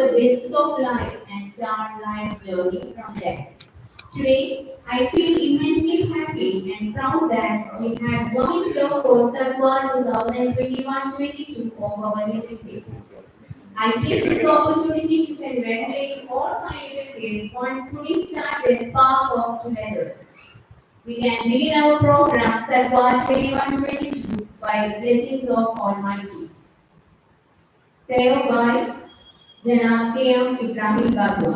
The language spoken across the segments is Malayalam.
the basics of life and start life journey from there. Today, I feel immensely happy and proud that we have joined the course Sarkar 2021-22 of our leadership. I take this opportunity to congratulate all my educators on putting start their spark of together. We can begin our program Sarkar 21-22 by the blessings of Almighty. Prayer by Janab K.M. Ibrahim Babu.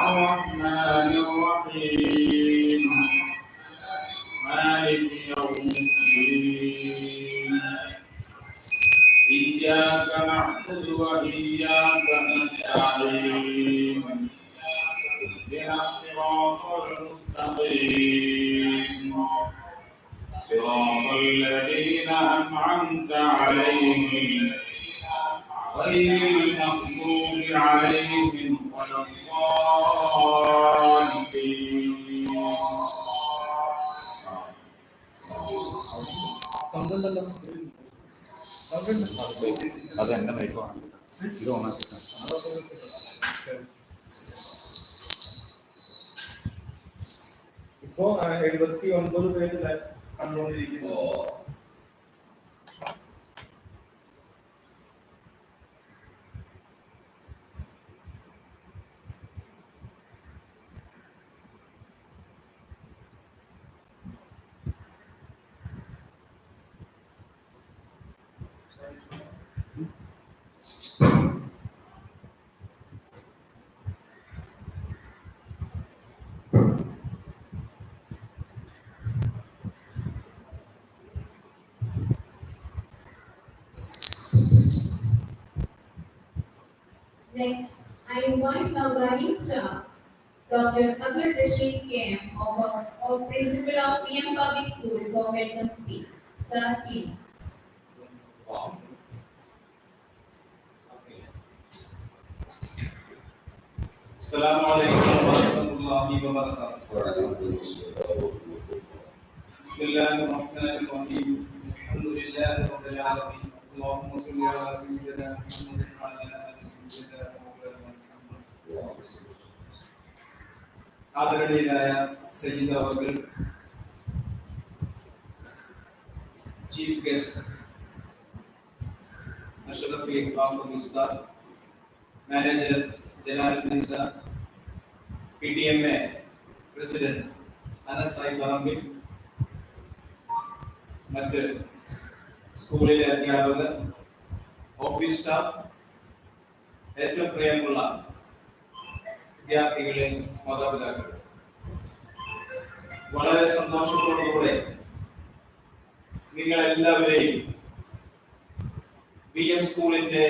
الرحمن الرحيم مالك يوم الدين إياك نعبد وإياك نستعين اهدنا الصراط المستقيم صراط الذين أنعمت عليهم غير المغضوب عليهم ولا الضالين. അത് എന്നെ നയിക്കുവാണ് ഇത് ഓണാ ഇപ്പോ 79 പേര് കണ്ടുകൊണ്ടിരിക്കുന്നു. Next, I invite our guiding star, Dr. Abdul Rashid K.M. of Principal of PM Public School for welcome speech. Sir, please. السلام عليكم ورحمة الله وبركاته. بسم الله الرحمن الرحيم. الحمد لله رب العالمين. اللهم صل على سيدنا محمد وعلى آل سيدنا مولانا محمد. ആദരണീയനായ സയ്യിദ് അവர்கள், ചീഫ് ഗസ്റ്റ് അഷ്റഫി ബാബു ഉസ്താദ്, manager Jalaluddin sir, PTMA president Anas തായി പറമ്പിൽ, മറ്റ് സ്കൂളിലെ അധ്യാപകർ, ഓഫീസ് സ്റ്റാഫ്, ഏറ്റവും പ്രിയമുള്ള വിദ്യാർത്ഥികളെ, മാതാപിതാക്കൾ, വളരെ സന്തോഷത്തോടുകൂടെ നിങ്ങളെല്ലാവരെയും PM സ്കൂളിന്റെ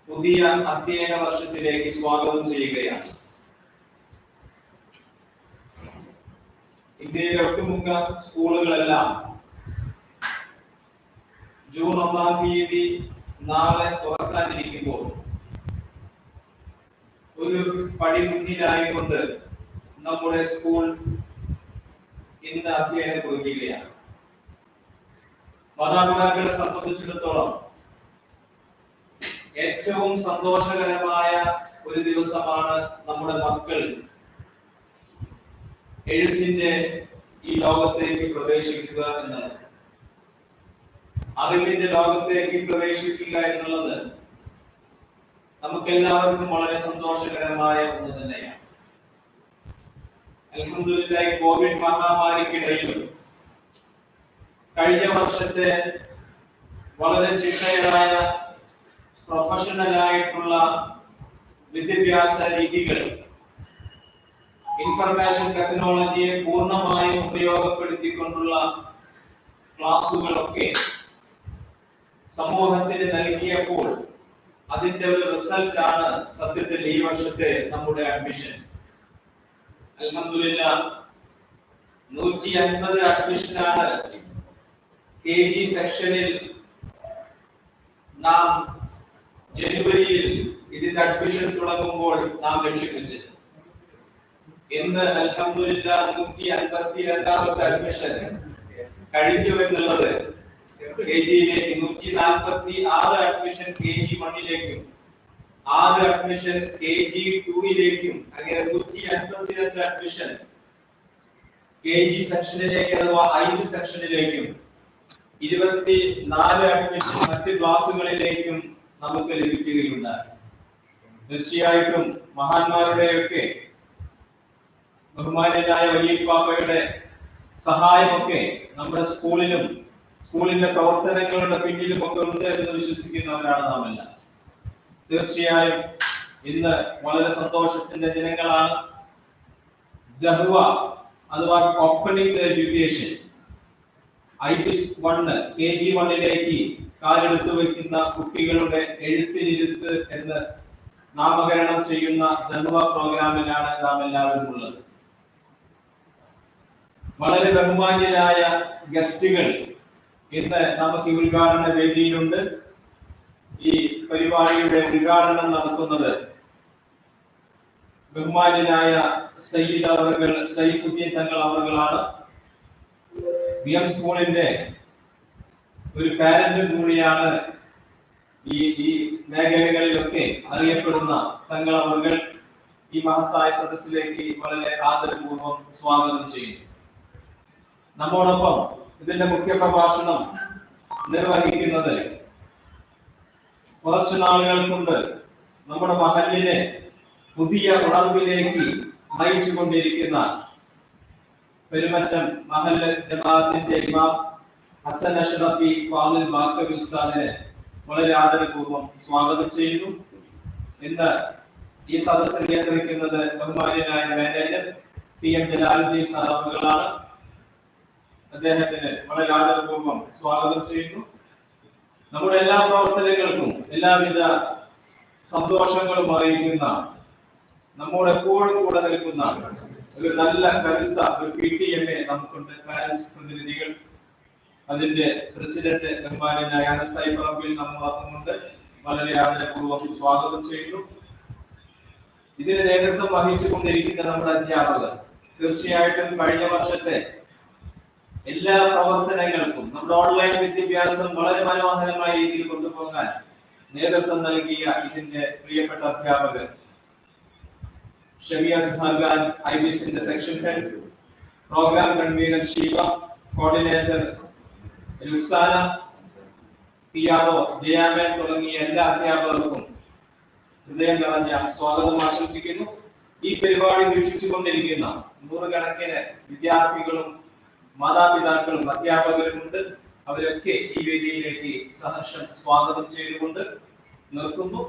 പുതിയ അധ്യയന വർഷത്തിലേക്ക് സ്വാഗതം ചെയ്യുകയാണ്. ഇന്ത്യയിലെ ഒട്ടുമുക്ക സ്കൂളുകളെല്ലാം ജൂൺ 1-ാം തീയതി നാളെ തുറക്കാനിരിക്കുമ്പോൾ ഒരു പടി മുന്നിലായിക്കൊണ്ട് നമ്മുടെ സ്കൂൾ ഇന്ന് അധ്യയനം കുറിക്കുകയാണ്. മാതാപിതാക്കളെ സംബന്ധിച്ചിടത്തോളം ഏറ്റവും സന്തോഷകരമായ ഒരു ദിവസമാണ് നമ്മുടെ മക്കൾ എഴുത്തിന്റെ ഈ ലോകത്തേക്ക് പ്രവേശിക്കുക എന്നുള്ളത്. അറിവിന്റെ ലോകത്തേക്ക് പ്രവേശിക്കുക എന്നുള്ളത് നമുക്കെല്ലാവർക്കും വളരെ സന്തോഷകരമായ ഒന്ന് തന്നെയാണ്. അൽഹംദുലില്ലാഹ്, കോവിഡ് മഹാമാരിക്കിടയിലും കഴിഞ്ഞ വർഷത്തെ വളരെ ചിട്ടയായ പ്രൊഫഷണൽ ആയിട്ടുള്ള വിദ്യാഭ്യാസ രീതികൾ, ഇൻഫർമേഷൻ ടെക്നോളജിയെ പൂർണ്ണമായും ഉപയോഗപ്പെടുത്തിക്കൊണ്ടുള്ള ക്ലാസുകളൊക്കെ സമൂഹത്തിന് നൽകിയപ്പോൾ അതിന്റെ ഒരു റിസൾട്ട് ആണ് സത്യത്തിൽ ഈ വർഷത്തെ നമ്മുടെ അഡ്മിഷൻ. അൽഹംദുലില്ലാഹ് 150 അഡ്മിഷനാണ് KG സെക്ഷനിൽ നാം ജനുവരിയിൽ ഇതിന്റെ അഡ്മിഷൻ തുടങ്ങുമ്പോൾ നാം ലക്ഷ്യമിട്ടത്. ഇന്ന് അൽഹംദുലില്ലാഹ് 152ാമത്തെ അഡ്മിഷൻ കഴിഞ്ഞു എന്നുള്ളത് KGയിലേക്ക് 146 അഡ്മിഷൻ KG1ലേക്കും 6 അഡ്മിഷൻ KG2ലേക്കും അങ്ങനെ 152 അഡ്മിഷൻ KG സെക്ഷനിലേക്ക് അഥവാ 5 സെക്ഷനിലേക്കും 24 അഡ്മിഷൻ മറ്റ് ക്ലാസുകളിലേക്കും നമുക്ക് ലഭിക്കുകയുണ്ടായി. തീർച്ചയായിട്ടും മഹാന്മാരുടെയൊക്കെ ബഹുമാന്യനായ വലിയപ്പാപ്പയുടെ സഹായമൊക്കെ നമ്മുടെ സ്കൂളിലും സ്കൂളിന്റെ പ്രവർത്തനങ്ങളുടെ പിന്നിലും ഒക്കെ ഉണ്ട് എന്ന് വിശ്വസിക്കുന്നവരാണ് നാം എല്ലാം. തീർച്ചയായും ഇന്ന് വളരെ സന്തോഷത്തിന്റെ ദിനങ്ങളാണ്. സഹ്വ അഥവാ ഓപ്പണിംഗ് ദ എഡ്യൂക്കേഷൻ IPS 1 KG1ലേക്ക് കാലെടുത്തു വെക്കുന്ന കുട്ടികളുടെ എഴുത്തിനിരുത്ത് എന്ന് നാമകരണം ചെയ്യുന്ന സഹ്വ പ്രോഗ്രാമിലാണ് നാം എല്ലാവരും ഉള്ളത്. വളരെ ബഹുമാന്യരായ ഗസ്റ്റുകൾ ഇന്ന് നമുക്ക് ഈ ഉദ്ഘാടന വേദിയിലുണ്ട്. ഈ പരിപാടിയുടെ ഉദ്ഘാടനം നടത്തുന്നത് ബഹുമാന്യനായ സയ്യിദ് അവറുകൾ സൈഫുദ്ദീൻ തങ്ങൾ അവറുകളാണ്. BM സ്കൂളിന്റെ ഒരു പാരന്റും കൂടിയാണ്. ഈ മേഖലകളിലൊക്കെ അറിയപ്പെടുന്ന തങ്ങൾ അവറുകൾ ഈ മഹത്തായ സദസ്സിലേക്ക് വളരെ ആദരപൂർവ്വം സ്വാഗതം ചെയ്യുന്നു. നമ്മോടൊപ്പം ഇതിന്റെ മുഖ്യ പ്രഭാഷണം നിർവഹിക്കുന്നത് കുറച്ചു നാളുകൾ കൊണ്ട് നമ്മുടെ മഹല്ലിനെ പുതിയ ഉണർവിലേക്ക് നയിച്ചുകൊണ്ടിരിക്കുന്ന പെരുമറ്റം മഹല്ല് ജമാഅത്തിന്റെ ഇമാം ഹസൻ അഷ്റഫി ഫാദിൽ ബാക്കവി ഉസ്താദിനെ വളരെ ആദരപൂർവ്വം സ്വാഗതം ചെയ്യുന്നു. ഇന്ന് ഈ സദസ്സ് നിയന്ത്രിക്കുന്നത് ബഹുമാന്യനായ മാനേജർ TM ജലാലുദ്ദീൻ സാറാവുകളാണ്. അദ്ദേഹത്തിന് വളരെ ആദരപൂർവ്വം സ്വാഗതം ചെയ്യുന്നു. നമ്മുടെ എല്ലാ പ്രവർത്തനങ്ങൾക്കും എല്ലാവിധ സന്തോഷങ്ങളും അറിയിക്കുന്ന നമ്മോട് എപ്പോഴും കൂടെ നിൽക്കുന്ന ഒരു നല്ല കരുത്ത ഒരു PTMA നമുക്കുണ്ട്. പാരന്റ്സ് പ്രതിനിധികൾ, അതിന്റെ പ്രസിഡന്റ് ബഹുമാന്യനായ അനസ് പറമ്പിൽ നമ്മോടൊപ്പമുണ്ട്. വളരെ ആദരപൂർവ്വം സ്വാഗതം ചെയ്യുന്നു. ഇതിന് നേതൃത്വം വഹിച്ചുകൊണ്ടിരിക്കുന്ന നമ്മുടെ അധ്യാപകർ, തീർച്ചയായിട്ടും കഴിഞ്ഞ വർഷത്തെ എല്ലാ പ്രവർത്തനങ്ങൾക്കും നമ്മുടെ ഓൺലൈൻ വിദ്യാഭ്യാസം വളരെ മനോഹരമായ രീതിയിൽ കൊണ്ടുപോകാൻ നേതൃത്വം നൽകിയ ഇതിന്റെ പ്രിയപ്പെട്ട അധ്യാപകർ ഷമിയ ഖാൻ IBSന്റെ section head, programme convener Sheeba, coordinator Ruksana, PRO Jayaman തുടങ്ങിയ എല്ലാ അധ്യാപകർക്കും ഹൃദയം നിറഞ്ഞ സ്വാഗതം ആശംസിക്കുന്നു. ഈ പരിപാടി വീക്ഷിച്ചുകൊണ്ടിരിക്കുന്ന നൂറുകണക്കിന് വിദ്യാർത്ഥികളും മാതാപിതാക്കളും അധ്യാപകരുമുണ്ട്. അവരൊക്കെ ഈ വേദിയിലേക്ക് സഹർഷം സ്വാഗതം ചെയ്തുകൊണ്ട് നിർത്തുന്നു.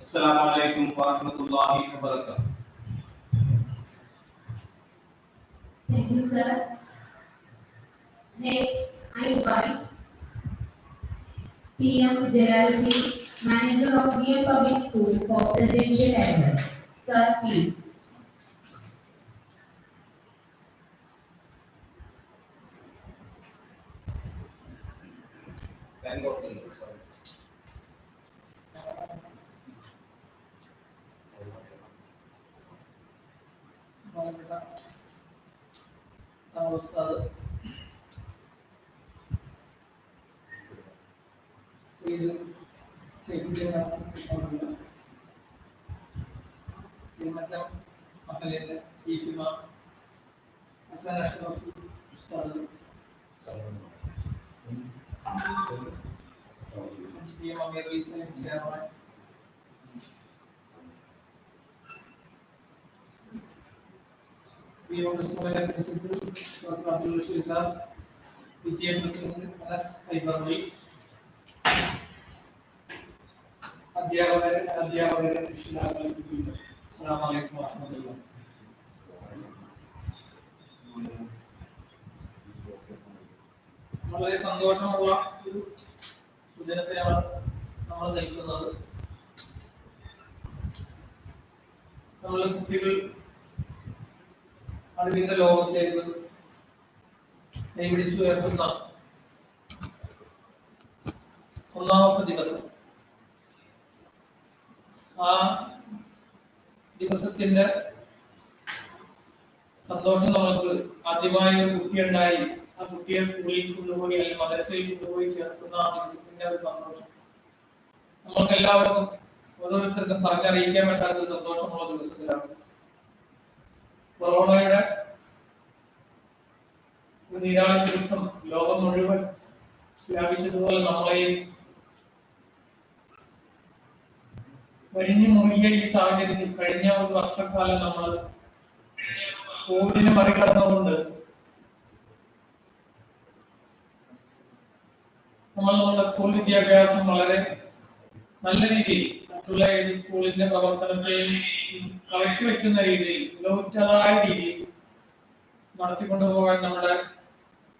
അസ്സലാമു അലൈക്കും വറഹ്മത്തുള്ളാഹി വബറകാതുഹു. Thank you, sir. Next, I invite TM Jalaluddin, Manager of BM Public School, for presidential address. Sir, please. വളരെ സന്തോഷമുള്ള ഒരു സുദിനത്തിലാണ് നമ്മൾ നിൽക്കുന്നത്. നമ്മളെ കുട്ടികൾ അറിവിന്റെ ലോകത്തേക്ക് കൈപിടിച്ചു ഉയർത്തുന്ന ഒന്നാമത്തെ ദിവസം. ആ ദിവസത്തിന്റെ സന്തോഷം നമുക്ക് ആദ്യമായി ഒരു കുട്ടിയുണ്ടായി ആ കുട്ടിയെ സ്കൂളിൽ കൊണ്ടുപോയി അല്ലെങ്കിൽ മദ്രസയിൽ കൊണ്ടുപോയി ചേർക്കുന്ന ആ ദിവസത്തിന്റെ ഒരു സന്തോഷം നമ്മൾക്ക് എല്ലാവർക്കും ഓരോരുത്തർക്കും പറഞ്ഞറിയിക്കാൻ പറ്റാത്ത ഒരു സന്തോഷമുള്ള ദിവസത്തിലാണ്. കൊറോണയുടെ നീരാളിപ്പിടുത്തം ലോകം മുഴുവൻ വ്യാപിച്ചതുപോലെ നമ്മളെയും വരിഞ്ഞു മുറിയ ഈ സാഹചര്യത്തിൽ കഴിഞ്ഞ ഒരു വർഷക്കാലം നമ്മൾ കോവിഡിനെ മറികടന്നുകൊണ്ട് നമ്മുടെ സ്കൂൾ വിദ്യാഭ്യാസം വളരെ നല്ല രീതിയിൽ മറ്റുള്ള സ്കൂളിന്റെ പ്രവർത്തനത്തെയും കളച്ചു വെക്കുന്ന രീതിയിൽ ലോകത്തായ രീതിയിൽ നടത്തിക്കൊണ്ടുപോകാൻ നമ്മുടെ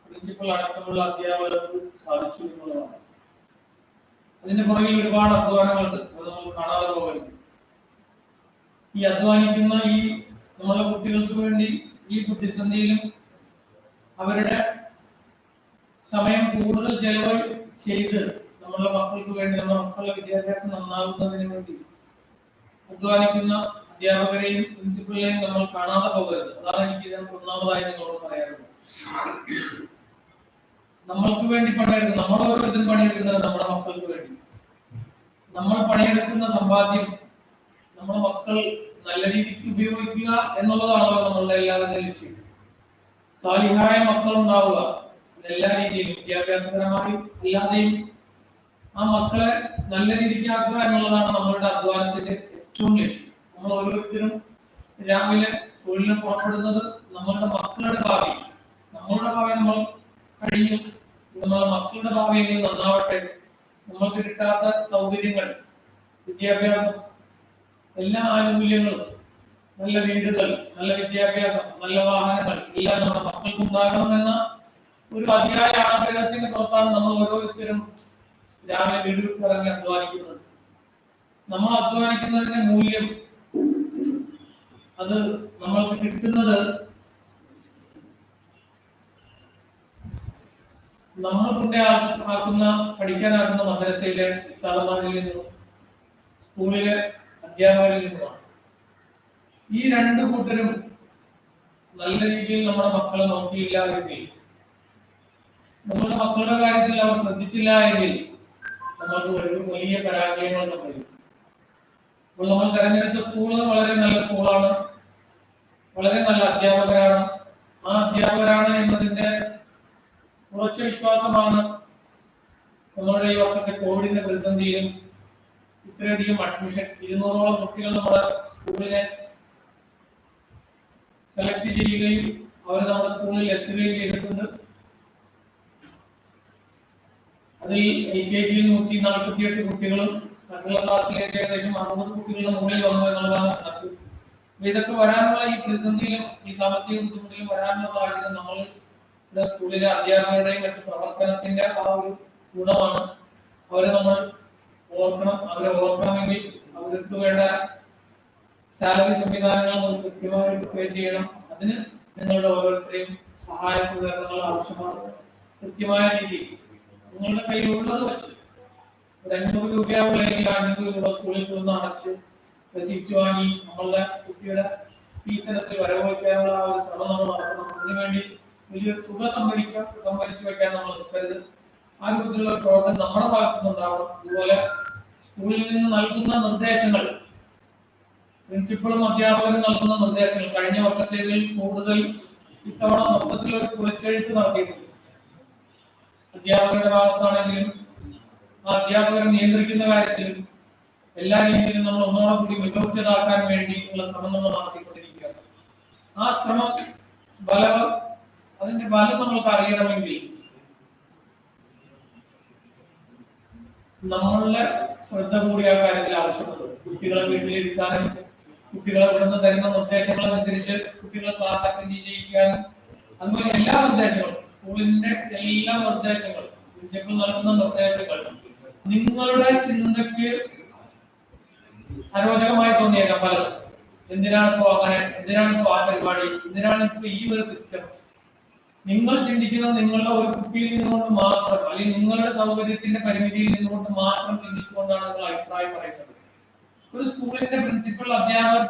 പ്രിൻസിപ്പൽ അടക്കമുള്ള അധ്യാപകർക്ക് സാധിച്ചു എന്നുള്ളതാണ്. അതിന്റെ പുറകിൽ ഒരുപാട് അധ്വാനങ്ങളുണ്ട്, അത് നമ്മൾ കാണാതെ പോകരുത്. ഈ അധ്വാനിക്കുന്ന ഈ നമ്മുടെ കുട്ടികൾക്ക് വേണ്ടി ഈ പ്രതിസന്ധിയിലും അവരുടെ സമയം കൂടുതൽ ചെലവ് ചെയ്ത് നമ്മളുടെ മക്കൾക്ക് വേണ്ടി നമ്മുടെ മക്കളുടെ വിദ്യാഭ്യാസം നന്നാകുന്നതിന് വേണ്ടി അധ്വാനിക്കുന്ന അധ്യാപകരെയും പ്രിൻസിപ്പലിനെയും നമ്മൾ കാണാതെ പോകരുത്. അതാണ് എനിക്ക് ഇതിനകത്ത് ഒന്നാമതായി നിങ്ങളോട് പറയാനുള്ളത്. നമ്മൾക്ക് വേണ്ടി പണിയെടുക്കുന്ന, നമ്മൾ ഓരോരുത്തരും പണിയെടുക്കുന്നത് നമ്മുടെ മക്കൾക്ക് വേണ്ടി. നമ്മൾ പണിയെടുക്കുന്ന സമ്പാദ്യം നമ്മുടെ മക്കൾ നല്ല രീതിക്ക് ഉപയോഗിക്കുക എന്നുള്ളതാണല്ലോ നമ്മളുടെ എല്ലാവരുടെയും ലക്ഷ്യം. സാലിഹായ മക്കൾ ഉണ്ടാവുക, എല്ലാ രീതിയിലും വിദ്യാഭ്യാസപരമായും അല്ലാതെയും ആ മക്കളെ നല്ല രീതിക്ക് ആക്കുക എന്നുള്ളതാണ് നമ്മളുടെ അധ്വാനത്തിന്റെ ഏറ്റവും ലക്ഷ്യം. നമ്മൾ ഓരോരുത്തരും രാവിലെ തൊഴിലിന് പുറപ്പെടുന്നത് നമ്മളുടെ മക്കളുടെ ഭാവി, നമ്മളുടെ ഭാവി നമ്മൾ കഴിഞ്ഞു, നമ്മളുടെ മക്കളുടെ ഭാവിയെങ്കിൽ നന്നാവട്ടെ. നമ്മൾക്ക് കിട്ടാത്ത സൗകര്യങ്ങൾ, വിദ്യാഭ്യാസം, എല്ലാ ആനുകൂല്യങ്ങളും, നല്ല വീടുകൾ, നല്ല വിദ്യാഭ്യാസം, നല്ല വാഹനങ്ങൾ എല്ലാം നമ്മുടെ മക്കൾക്ക് ഉണ്ടാകണമെന്ന ഒരു അതിയായ ആഗ്രഹത്തിന്റെ പുറത്താണ് നമ്മൾ ഓരോരുത്തരും രാവിലെ വീട്ടിൽ ഇറങ്ങി അധ്വാനിക്കുന്നത്. നമ്മൾ അധ്വാനിക്കുന്നതിന്റെ മൂല്യം അത് നമ്മൾക്ക് കിട്ടുന്നത് നമ്മൾ കൊണ്ട് ആക്കുന്ന പഠിക്കാനാക്കുന്ന മദ്രസയിലെ ഉസ്താദുമാരിൽ നിന്നും സ്കൂളിലെ അധ്യാപകരിൽ നിന്നുമാണ്. ഈ രണ്ടു കൂട്ടരും നല്ല രീതിയിൽ നമ്മുടെ മക്കളെ നോക്കിയില്ല എങ്കിൽ, നമ്മുടെ മക്കളുടെ കാര്യത്തിൽ അവർ ശ്രദ്ധിച്ചില്ല എങ്കിൽ നമുക്ക് ഒരു വലിയ പരാജയങ്ങൾ സംഭവിക്കും. അപ്പോൾ നമ്മൾ തെരഞ്ഞെടുത്ത സ്കൂള് വളരെ നല്ല സ്കൂളാണ്, വളരെ നല്ല അധ്യാപകരാണ്. ആ അധ്യാപകരാണ് എന്നതിന്റെ ഉറച്ച വിശ്വാസമാണ് നമ്മളുടെ ഈ വർഷത്തെ കോവിഡിന്റെ പ്രതിസന്ധിയിലും ഇത്രയധികം അഡ്മിഷൻ 200ഓളം കുട്ടികൾ നമ്മുടെ സ്കൂളിനെ സെലക്ട് ചെയ്യുകയും അവർ നമ്മുടെ സ്കൂളിൽ എത്തുകയും ചെയ്തിട്ടുണ്ട്. അതിൽ LKG 148 കുട്ടികളും മറ്റുള്ള ക്ലാസ്സിലേക്ക് ഏകദേശം 60 കുട്ടികളുടെ മുകളിൽ വന്നു എന്നുള്ളതാണ് കണക്ക്. ഇതൊക്കെ വരാനുള്ള ഈ പ്രതിസന്ധിയിലും ഈ സാമ്പത്തിക ബുദ്ധിമുട്ടിലും വരാനുള്ള സാഹചര്യം നമ്മൾ സ്കൂളിലെ അധ്യാപകരുടെയും മറ്റു പ്രവർത്തനത്തിന്റെ ആ ഒരു ഗുണമാണ്. അവരെ നമ്മൾ ഓർക്കണം. അവരെ ഓർക്കണമെങ്കിൽ അവർക്ക് വേണ്ട സാലറി സംവിധാനങ്ങൾ നമ്മൾ കൃത്യമായിട്ട് പേ ചെയ്യണം. അതിന് നിങ്ങളുടെ ഓരോരുത്തരെയും സഹായ സഹകരണങ്ങൾ ആവശ്യമാണ്. കൃത്യമായ രീതിയിൽ നിങ്ങളുടെ കയ്യിലുള്ളത് വെച്ച് ഒരു 500 രൂപയാവുള്ളെങ്കിൽ 500 രൂപ സ്കൂളിൽ നിന്ന് അടച്ച് റെസിപ്റ്റ് വാങ്ങി നമ്മളുടെ കുട്ടിയുടെ ഫീസ് ഇനത്തിൽ വരവ് വയ്ക്കാനുള്ള ആ ഒരു ശ്രമം നമ്മൾ നടത്തണം. അതിനുവേണ്ടി വലിയ തുക സംഭരിച്ചു വെക്കാൻ നമ്മൾ നിൽക്കരുത്. ആ രൂപത്തിലുള്ള പ്രവർത്തനം നമ്മുടെ ഭാഗത്തുനിന്നുണ്ടാവണം. അതുപോലെ സ്കൂളിൽ നിന്ന് നൽകുന്ന നിർദ്ദേശങ്ങൾ, പ്രിൻസിപ്പളും അധ്യാപകരും നൽകുന്ന നിർദ്ദേശങ്ങൾ കഴിഞ്ഞ വർഷത്തേതിൽ കൂടുതൽ ഇത്തവണ മൊത്തത്തിൽ ഒരു കുറിച്ചെഴുത്ത് നടത്തിയിട്ടുണ്ട്. അധ്യാപകരുടെ ഭാഗത്താണെങ്കിലും ആ അധ്യാപകരെ നിയന്ത്രിക്കുന്ന കാര്യത്തിലും എല്ലാ രീതിയിലും നമ്മൾ ഒന്നോടെ കൂടി മികവുറ്റതാക്കാൻ വേണ്ടിയുള്ള ശ്രമം നമ്മൾ നടത്തിക്കൊണ്ടിരിക്കുകയാണ്. ആ ശ്രമം അതിന്റെ ഫലം നമ്മൾക്ക് അറിയണമെങ്കിൽ നമ്മളുടെ ശ്രദ്ധ കൂടി ആ കാര്യത്തിൽ ആവശ്യമുണ്ട്. കുട്ടികളെ വീട്ടിലിരുത്താനും കുട്ടികളെ ഇവിടുന്ന് തരുന്ന നിർദ്ദേശങ്ങൾ അനുസരിച്ച് കുട്ടികളെ ക്ലാസ് അറ്റൻഡ് ചെയ്യിക്കാനും അതുപോലെ എല്ലാ നിർദ്ദേശങ്ങളും സ്കൂളിന്റെ എല്ലാ നിർദ്ദേശങ്ങളും, പ്രിൻസിപ്പൽ നൽകുന്ന നിർദ്ദേശങ്ങൾ നിങ്ങളുടെ ചിന്തയ്ക്ക് അരോചകമായി തോന്നിയേക്കാം പലതും. എന്തിനാണിപ്പോ അങ്ങനെ, എന്തിനാണിപ്പോ ആ പരിപാടി, എന്തിനാണിപ്പോ ഈ ഒരു സിസ്റ്റം? നിങ്ങൾ ചിന്തിക്കുന്നത് നിങ്ങളുടെ ഒരു കുട്ടിയിൽ നിന്നുകൊണ്ട് മാത്രം, അല്ലെങ്കിൽ നിങ്ങളുടെ സൗകര്യത്തിന്റെ പരിമിതിയിൽ നിന്നുകൊണ്ട് മാത്രം ചിന്തിച്ചുകൊണ്ടാണ് നിങ്ങൾ അഭിപ്രായം പറയുന്നത്. ഒരു സ്കൂളിന്റെ പ്രിൻസിപ്പൽ, അധ്യാപകർ,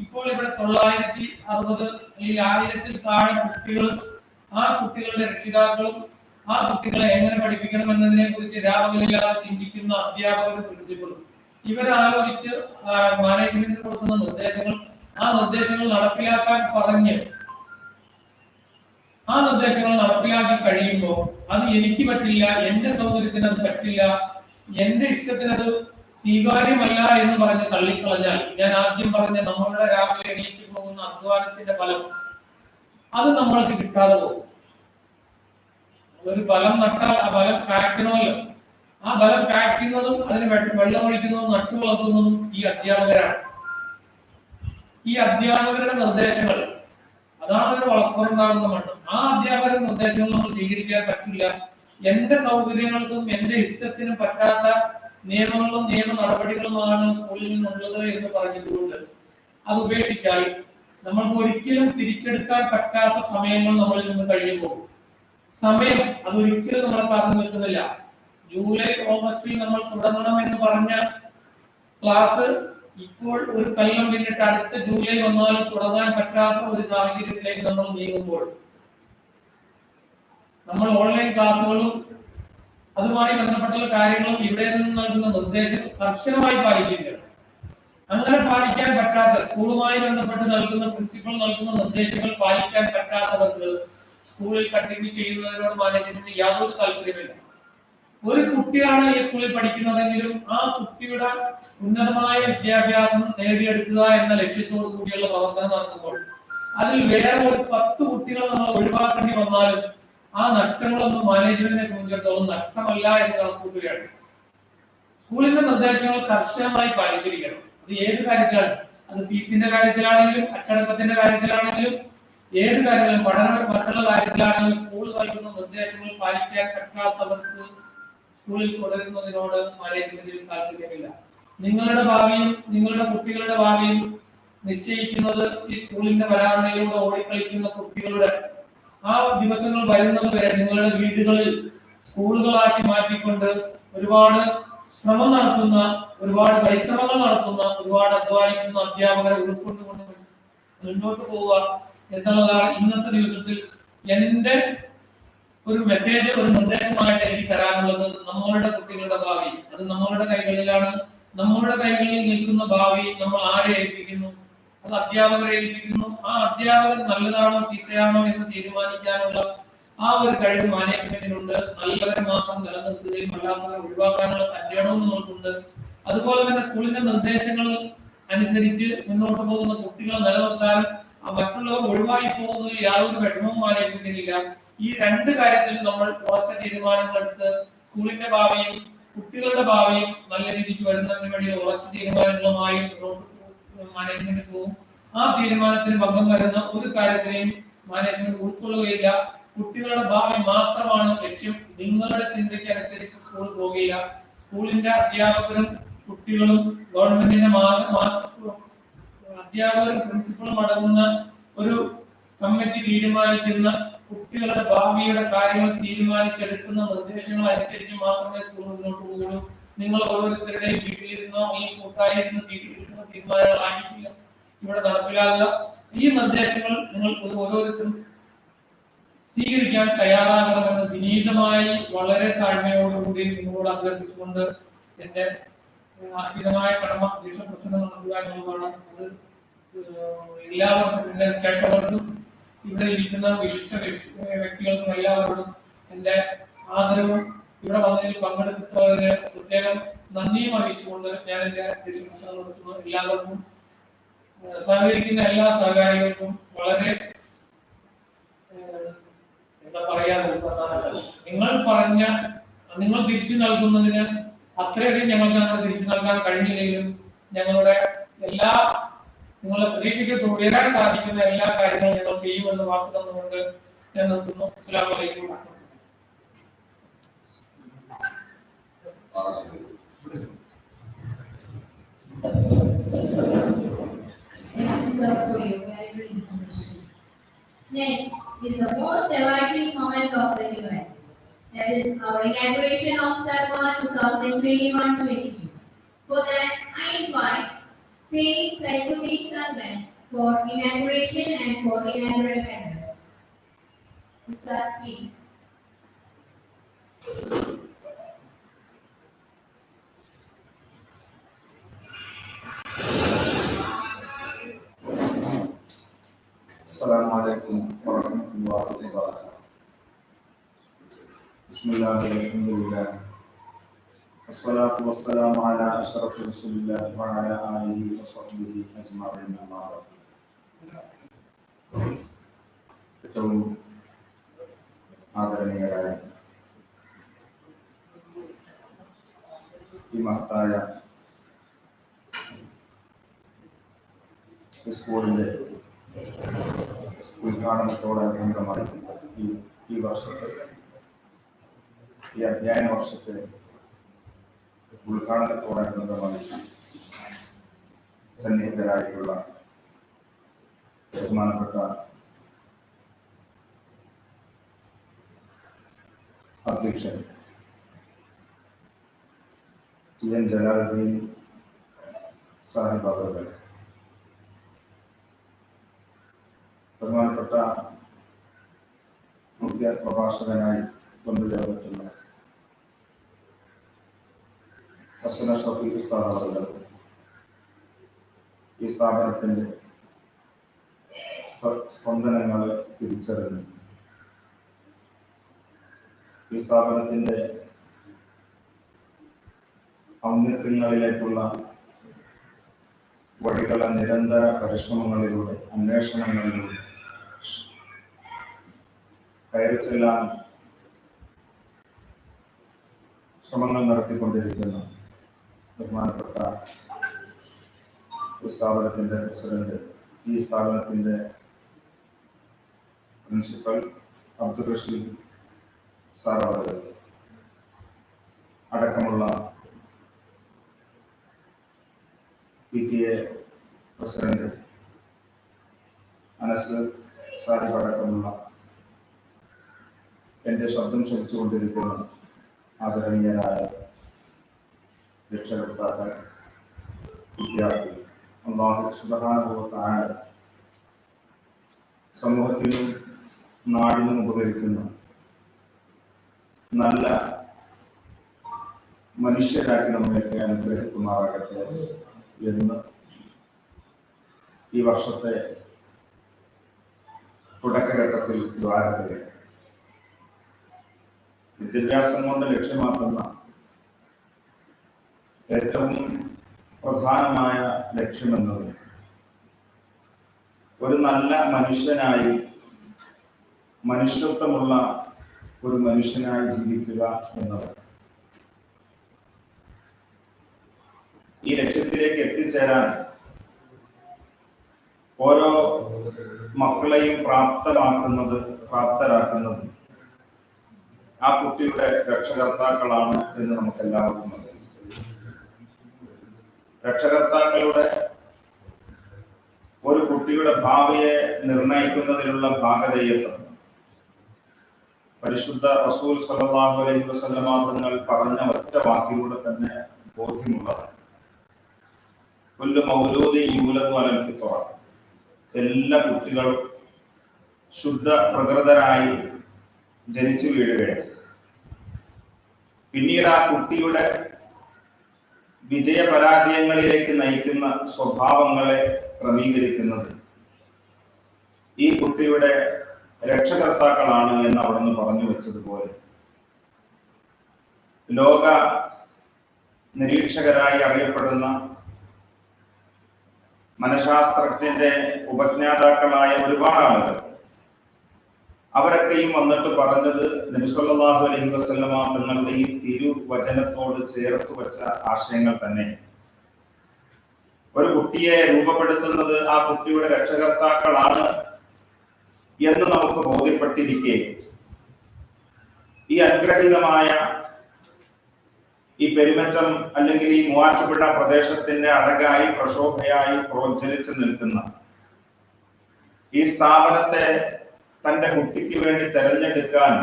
ഇപ്പോൾ ഇവിടെ 960 അല്ലെങ്കിൽ 1000-ൽ താഴെ കുട്ടികൾ, ആ കുട്ടികളുടെ രക്ഷിതാക്കളും ആ കുട്ടികളെ എങ്ങനെ പഠിപ്പിക്കണം എന്നതിനെ കുറിച്ച് രാവിലെയാതെ ചിന്തിക്കുന്ന അധ്യാപകരും പ്രിൻസിപ്പളും ഇവരാലോചിച്ച് മാനേജ്മെന്റിന് കൊടുക്കുന്ന നിർദ്ദേശങ്ങൾ, ആ നിർദ്ദേശങ്ങൾ നടപ്പിലാക്കാൻ പറഞ്ഞ് ആ നിർദ്ദേശങ്ങൾ നടപ്പിലാക്കി കഴിയുമ്പോൾ അത് എനിക്ക് പറ്റില്ല, എന്റെ സൗകര്യത്തിന് അത് പറ്റില്ല, എന്റെ ഇഷ്ടത്തിന് അത് സ്വീകാര്യമല്ല എന്ന് പറഞ്ഞ് തള്ളിക്കളഞ്ഞാൽ, ഞാൻ ആദ്യം പറഞ്ഞ നമ്മളുടെ രാവിലെ എണീറ്റ് പോകുന്ന അധ്വാനത്തിന്റെ ഫലം അത് നമ്മൾക്ക് കിട്ടാതെ പോകും. ഒരു ഫലം നട്ടാൽ ആ ഫലം കായ്ക്കണമല്ലോ. ആ ഫലം കായ്ക്കുന്നതും അതിന് വെള്ളമൊഴിക്കുന്നതും നട്ടു വളർത്തുന്നതും ഈ അധ്യാപകരാണ്. ഈ അധ്യാപകരുടെ നിർദ്ദേശങ്ങൾ, അതാണ് ഒരു വളർത്തുണ്ടാകുന്ന മണ്ണ്. ആ അധ്യാപകരുടെ നിർദ്ദേശങ്ങൾ നമ്മൾ സ്വീകരിക്കാൻ പറ്റില്ല. എന്റെ സൗകര്യങ്ങൾക്കും എന്റെ ഇഷ്ടത്തിനും പറ്റാത്ത നിയമങ്ങളും നിയമ നടപടികളുമാണ് സ്കൂളിൽ നിന്നുള്ളത് എന്ന് പറഞ്ഞതുകൊണ്ട് അത് ഉപേക്ഷിച്ചാൽ നമ്മൾക്ക് ഒരിക്കലും തിരിച്ചെടുക്കാൻ പറ്റാത്ത സമയങ്ങൾ നമ്മളിൽ നിന്ന് കഴിഞ്ഞു പോകും. സമയം അതൊരിക്കലും നമ്മളെ കാത്തു നിൽക്കുന്നില്ല. ജൂലൈ ഓഗസ്റ്റിൽ നമ്മൾ തുടങ്ങണം എന്ന് പറഞ്ഞ ക്ലാസ് ഇപ്പോൾ ഒരു കൊല്ലം പിന്നിട്ട് അടുത്ത ജൂലൈ വന്നാലും തുടങ്ങാൻ പറ്റാത്ത ഒരു സാഹചര്യത്തിലേക്ക് നമ്മൾ നീങ്ങുമ്പോൾ നമ്മൾ ഓൺലൈൻ ക്ലാസ്സുകളും അതുമായി ബന്ധപ്പെട്ടുള്ള കാര്യങ്ങളും ഇവിടെ നിന്ന് നൽകുന്ന നിർദ്ദേശം കർശനമായി പാലിച്ചിരിക്കണം. അങ്ങനെ പാലിക്കാൻ പറ്റാത്ത, സ്കൂളുമായി ബന്ധപ്പെട്ട് നൽകുന്ന പ്രിൻസിപ്പൽ നൽകുന്ന നിർദ്ദേശങ്ങൾ പാലിക്കാൻ പറ്റാത്തവർക്ക് സ്കൂളിൽ കണ്ടിന്യൂ ചെയ്യുന്നതിനോട് മാനേജ്മെന്റിന് യാതൊരു താല്പര്യമില്ല. ഒരു കുട്ടിയാണ് ഈ സ്കൂളിൽ പഠിക്കുന്നതെങ്കിലും ആ കുട്ടിയുടെ ഉന്നതമായ വിദ്യാഭ്യാസം നേടിയെടുക്കുക എന്ന ലക്ഷ്യത്തോടു കൂടിയുള്ള പ്രവർത്തനം നടത്തുമ്പോൾ അതിൽ വേറെ ഒരു 10 കുട്ടികളെ നമ്മൾ ഒഴിവാക്കേണ്ടി വന്നാലും ആ നഷ്ടങ്ങളൊന്നും മാനേജ്മെന്റിനെ സംബന്ധിച്ചിടത്തോളം നഷ്ടമല്ല എന്ന് കണക്കൂട്ടുകയാണ്. സ്കൂളിന്റെ നിർദ്ദേശങ്ങൾ കർശനമായി പാലിച്ചിരിക്കണം. അത് ഏത് കാര്യത്തിലാണ്, അത് ഫീസിന്റെ കാര്യത്തിലാണെങ്കിലും അച്ചടക്കത്തിന്റെ കാര്യത്തിലാണെങ്കിലും ഏത് കാര്യത്തിലും പഠനപരമായിട്ടുള്ള കാര്യത്തിലാണെങ്കിലും സ്കൂൾ നൽകുന്ന നിർദ്ദേശങ്ങൾ പാലിക്കാൻ പറ്റാത്തവർക്ക് സ്കൂളിൽ തുടരുന്നതിനോട് മാനേജ്മെന്റിൽ താല്പര്യമില്ല. നിങ്ങളുടെ ഭാവിയും നിങ്ങളുടെ കുട്ടികളുടെ ഭാവിയും നിശ്ചയിക്കുന്നത് ഈ സ്കൂളിന്റെ വരാന്തയിലൂടെ ഓടിക്കളിക്കുന്ന കുട്ടികളുടെ ആ ദിവസങ്ങൾ വരുന്നത് വരെ നിങ്ങളുടെ വീടുകളിൽ സ്കൂളുകളാക്കി മാറ്റിക്കൊണ്ട് ഒരുപാട് ശ്രമം നടത്തുന്ന, ഒരുപാട് പരിശ്രമങ്ങൾ നടത്തുന്ന, ഒരുപാട് അധ്വാനിക്കുന്ന അധ്യാപകരെ ഉൾക്കൊണ്ടുകൊണ്ട് മുന്നോട്ട് പോവുക എന്നുള്ളതാണ് ഇന്നത്തെ ദിവസത്തിൽ എന്റെ ഒരു മെസ്സേജ്, ഒരു നിർദ്ദേശമായിട്ട് എനിക്ക് തരാനുള്ളത്. നമ്മളുടെ കുട്ടികളുടെ ഭാവി അത് നമ്മളുടെ കൈകളിലാണ്. നമ്മളുടെ കൈകളിൽ നിൽക്കുന്ന ഭാവി നമ്മൾ ആരെ ഏൽപ്പിക്കുന്നു? അത് അധ്യാപകരെ ഏൽപ്പിക്കുന്നു. ആ അധ്യാപകർ നല്ലതാണോ ചീത്തയാണോ എന്ന് തീരുമാനിക്കാനുള്ള ആ ഒരു കഴിവ് മാനേജ്മെന്റിനുണ്ട്. നല്ലവരെ മാത്രം നിലനിർത്തുകയും അല്ലാത്തവരെ ഒഴിവാക്കാനുള്ള തന്റേടവും നമ്മൾക്കുണ്ട്. അതുപോലെ തന്നെ സ്കൂളിന്റെ നിർദ്ദേശങ്ങൾ അനുസരിച്ച് മുന്നോട്ട് പോകുന്ന കുട്ടികളെ നിലനിർത്താൻ മറ്റുള്ളവർ ഒഴിവായി പോകുന്നതിൽ യാതൊരു വിഷമവും മാനേജ്മെന്റിനില്ല. ഈ 2 കാര്യത്തിൽ നമ്മൾ ഉറച്ച തീരുമാനങ്ങൾ എടുത്ത് സ്കൂളിന്റെ ഭാവിയും കുട്ടികളുടെ ഭാവിയും നല്ല രീതിക്ക് വരുന്നതിന് വേണ്ടി ഉറച്ച തീരുമാനങ്ങളുമായി മാനേജ്മെന്റ് പോകും. ആ തീരുമാനത്തിന് ഭംഗം വരുന്ന ഒരു കാര്യത്തിനെയും മാനേജ്മെന്റ് ഉൾക്കൊള്ളുകയില്ല. കുട്ടികളുടെ ഭാവി മാത്രമാണ് ലക്ഷ്യം. നിങ്ങളുടെ ചിന്തയ്ക്ക് അനുസരിച്ച് സ്കൂൾ പോകുകയില്ല. സ്കൂളിന്റെ അധ്യാപകരും കുട്ടികളും ഗവൺമെന്റിന്റെ അധ്യാപകരും പ്രിൻസിപ്പളും അടങ്ങുന്ന ഒരു കമ്മിറ്റി തീരുമാനിക്കുന്ന കുട്ടികളുടെ ഭാവിയുടെ കാര്യങ്ങൾ തീരുമാനിച്ചെടുക്കുന്ന നിർദ്ദേശങ്ങൾ അനുസരിച്ച് മാത്രമേ സ്കൂൾ മുന്നോട്ട് പോകുകയുള്ളൂ. നിങ്ങൾ ഓരോരുത്തരുടെയും വീട്ടിലിരുന്നോ ഈ കൂട്ടായിരുന്ന തീരുമാനങ്ങളായിരിക്കില്ല ഇവിടെ നടപ്പിലാകുക. ഈ നിർദ്ദേശങ്ങൾ നിങ്ങൾ ഓരോരുത്തരും സ്വീകരിക്കാൻ തയ്യാറാകണമെന്ന് വിനീതമായി വളരെ താഴ്മയോടുകൂടി നിങ്ങളോട് അഭ്യർത്ഥിച്ചുകൊണ്ട് എന്റെ അർപ്പിതമായ കടമ ദേശപ്രസംഗം നടത്തുക എന്നുള്ളതാണ്. അത് എല്ലാവർക്കും കേട്ടവർക്കും ഇവിടെ ഇരിക്കുന്ന വിശിഷ്ട വ്യക്തികൾക്കും എല്ലാവരോടും എന്റെ ആദരവും ഇവിടെ വന്നതിൽ പങ്കെടുത്തതിന് പ്രത്യേകം നന്ദിയും അറിയിച്ചുകൊണ്ട് ഞാൻ എന്റെ ദേശപ്രസംഗം നടത്തുന്നു. എല്ലാവർക്കും സഹകരിക്കുന്ന എല്ലാ സഹകാരികൾക്കും വളരെ എന്താ പറയാ, നിങ്ങൾ തിരിച്ചു നൽകുന്നതിന് അത്രയധികം ഞങ്ങൾക്ക് ഞങ്ങൾ തിരിച്ചു നൽകാൻ കഴിഞ്ഞില്ലെങ്കിലും ഞങ്ങളുടെ എല്ലാ നിങ്ങളുടെ പ്രതീക്ഷയ്ക്ക് ഉയരാൻ സാധിക്കുന്ന എല്ലാ കാര്യങ്ങളും ഞങ്ങൾ ചെയ്യുമെന്ന് വാക്ക് തന്നുകൊണ്ട് ഞാൻ നിർത്തുന്നു. അസ്സലാമു അലൈക്കും. For your valuable information. Next is the most awaiting moment of the event. That is our inauguration of Sarwan 2021-22. For that, I invite Saint Saifuddin Sarwan for inauguration and for inaugural address. Ustad, please. السلام عليكم ورحمة الله وبركاته. بسم الله والحمد لله والصلاة والسلام على أشرف رسول الله وعلى آله وصحبه أجمعين. أما بعد. ഏറ്റവും ആദരണീയരായ ഈ മഹത്തായ സ്കൂളിൻ്റെ ഉദ്ഘാടനത്തോടനുബന്ധമായി ഈ വർഷത്തെ ഈ അധ്യയന വർഷത്തെ ഉദ്ഘാടനത്തോടനുബന്ധമായി സന്നിഹിതരായിട്ടുള്ള ബഹുമാനപ്പെട്ട അധ്യക്ഷൻ TN ജലാലുദ്ദീൻ സാഹിബ് അവர்கள், ബഹുമാനപ്പെട്ട മുഖ്യ പ്രഭാഷകനായി കൊണ്ടുചേർന്നിട്ടുള്ള ഹസന ഷഫീഖ് ഉസ്താദ് അവர்கள், ഈ സ്ഥാപനത്തിന്റെ സ്പന്ദനങ്ങളെ തിരിച്ചറിഞ്ഞു ഈ സ്ഥാപനത്തിന്റെ ഔന്നത്യങ്ങളിലേക്കുള്ള വഴികളെ നിരന്തര പരിശ്രമങ്ങളിലൂടെ, അന്വേഷണങ്ങളിലൂടെ കയറിച്ചെല്ലാൻ ശ്രമങ്ങൾ നടത്തിക്കൊണ്ടിരിക്കുന്ന ബഹുമാനപ്പെട്ട സ്ഥാപനത്തിന്റെ പ്രസിഡന്റ്, ഈ സ്ഥാപനത്തിന്റെ പ്രിൻസിപ്പൽ അബ്ദുൾ റഷീദ് സാർ അവർ അടക്കമുള്ള PTA പ്രസിഡന്റ് അനസ് സാഹിബ് അടക്കമുള്ള എൻ്റെ ശബ്ദം ശ്രമിച്ചുകൊണ്ടിരിക്കുന്ന ആദരണീയരായ രക്ഷകർത്താക്കൾ, വിദ്യാർത്ഥികൾ, അല്ലാഹു സുബ്ഹാനഹു വ തആല സമൂഹത്തിനും നാടിനും ഉപകരിക്കുന്ന നല്ല മനുഷ്യരാക്കി നമ്മയൊക്കെ അനുഗ്രഹിക്കുമാറാകട്ടെ എന്ന് ഈ വർഷത്തെ തുടക്കഘട്ടത്തിൽ ദ്വാരത്തിൽ വിദ്യാഭ്യാസം കൊണ്ട് ലക്ഷ്യമാക്കുന്ന ഏറ്റവും പ്രധാനമായ ലക്ഷ്യമെന്നത് ഒരു നല്ല മനുഷ്യനായി, മനുഷ്യത്വമുള്ള ഒരു മനുഷ്യനായി ജീവിക്കുക എന്നതാണ്. ഈ ലക്ഷ്യത്തിലേക്ക് എത്തിച്ചേരാൻ ഓരോ മക്കളെയും പ്രാപ്തരാക്കുന്നത് ആ കുട്ടിയുടെ രക്ഷകർത്താക്കളാണ് എന്ന് നമുക്ക് എല്ലാവർക്കും അറിയാം. രക്ഷകർത്താക്കളുടെ ഒരു കുട്ടിയുടെ ഭാവിയെ നിർണയിക്കുന്നതിലുള്ള ഭാഗധേയത്വം പരിശുദ്ധ റസൂൽ സല്ലല്ലാഹു അലൈഹി വസല്ലമ തങ്ങൾ പറഞ്ഞ ഒറ്റ വാക്കിലൂടെ തന്നെ ബോധ്യമുള്ളതാണ്. കുല്ലു മൗലൂദിൻ യൂലദു അലൽ ഫിത്ര, എല്ലാ കുട്ടികളും ശുദ്ധ പ്രകൃതരായി ജനിച്ചു വീഴുകയാണ്. പിന്നീട് ആ കുട്ടിയുടെ വിജയപരാജയങ്ങളിലേക്ക് നയിക്കുന്ന സ്വഭാവങ്ങളെ ക്രമീകരിക്കുന്നത് ഈ കുട്ടിയുടെ രക്ഷകർത്താക്കളാണ് എന്ന് അവിടുന്ന് പറഞ്ഞു വെച്ചതുപോലെ ലോക നിരീക്ഷകരായി അറിയപ്പെടുന്ന മനഃശാസ്ത്രത്തിന്റെ ഉപജ്ഞാതാക്കളായ ഒരുപാട് ആളുകൾ, അവരൊക്കെയും വന്നിട്ട് പറഞ്ഞത് നബി സല്ലല്ലാഹു അലൈഹി വസല്ലമ തങ്ങളുടെ ഈ തിരുവചനത്തോട് ചേർത്ത് വെച്ച ആശയങ്ങൾ തന്നെ. ഒരു കുട്ടിയെ രൂപപ്പെടുത്തുന്നത് ആ കുട്ടിയുടെ രക്ഷകർത്താക്കളാണ് എന്ന് നമുക്ക് ബോധ്യപ്പെട്ടിരിക്കെ ഈ അനുഗ്രഹീതമായ ഈ പെരുമറ്റം അല്ലെങ്കിൽ ഈ മൂവാറ്റുപുഴ പ്രദേശത്തിന്റെ അഴകായി പ്രശോഭയായി പ്രോജ്വലിച്ചു നിൽക്കുന്ന ഈ സ്ഥാപനത്തെ തന്റെ കുട്ടിക്ക് വേണ്ടി തെരഞ്ഞെടുക്കാൻ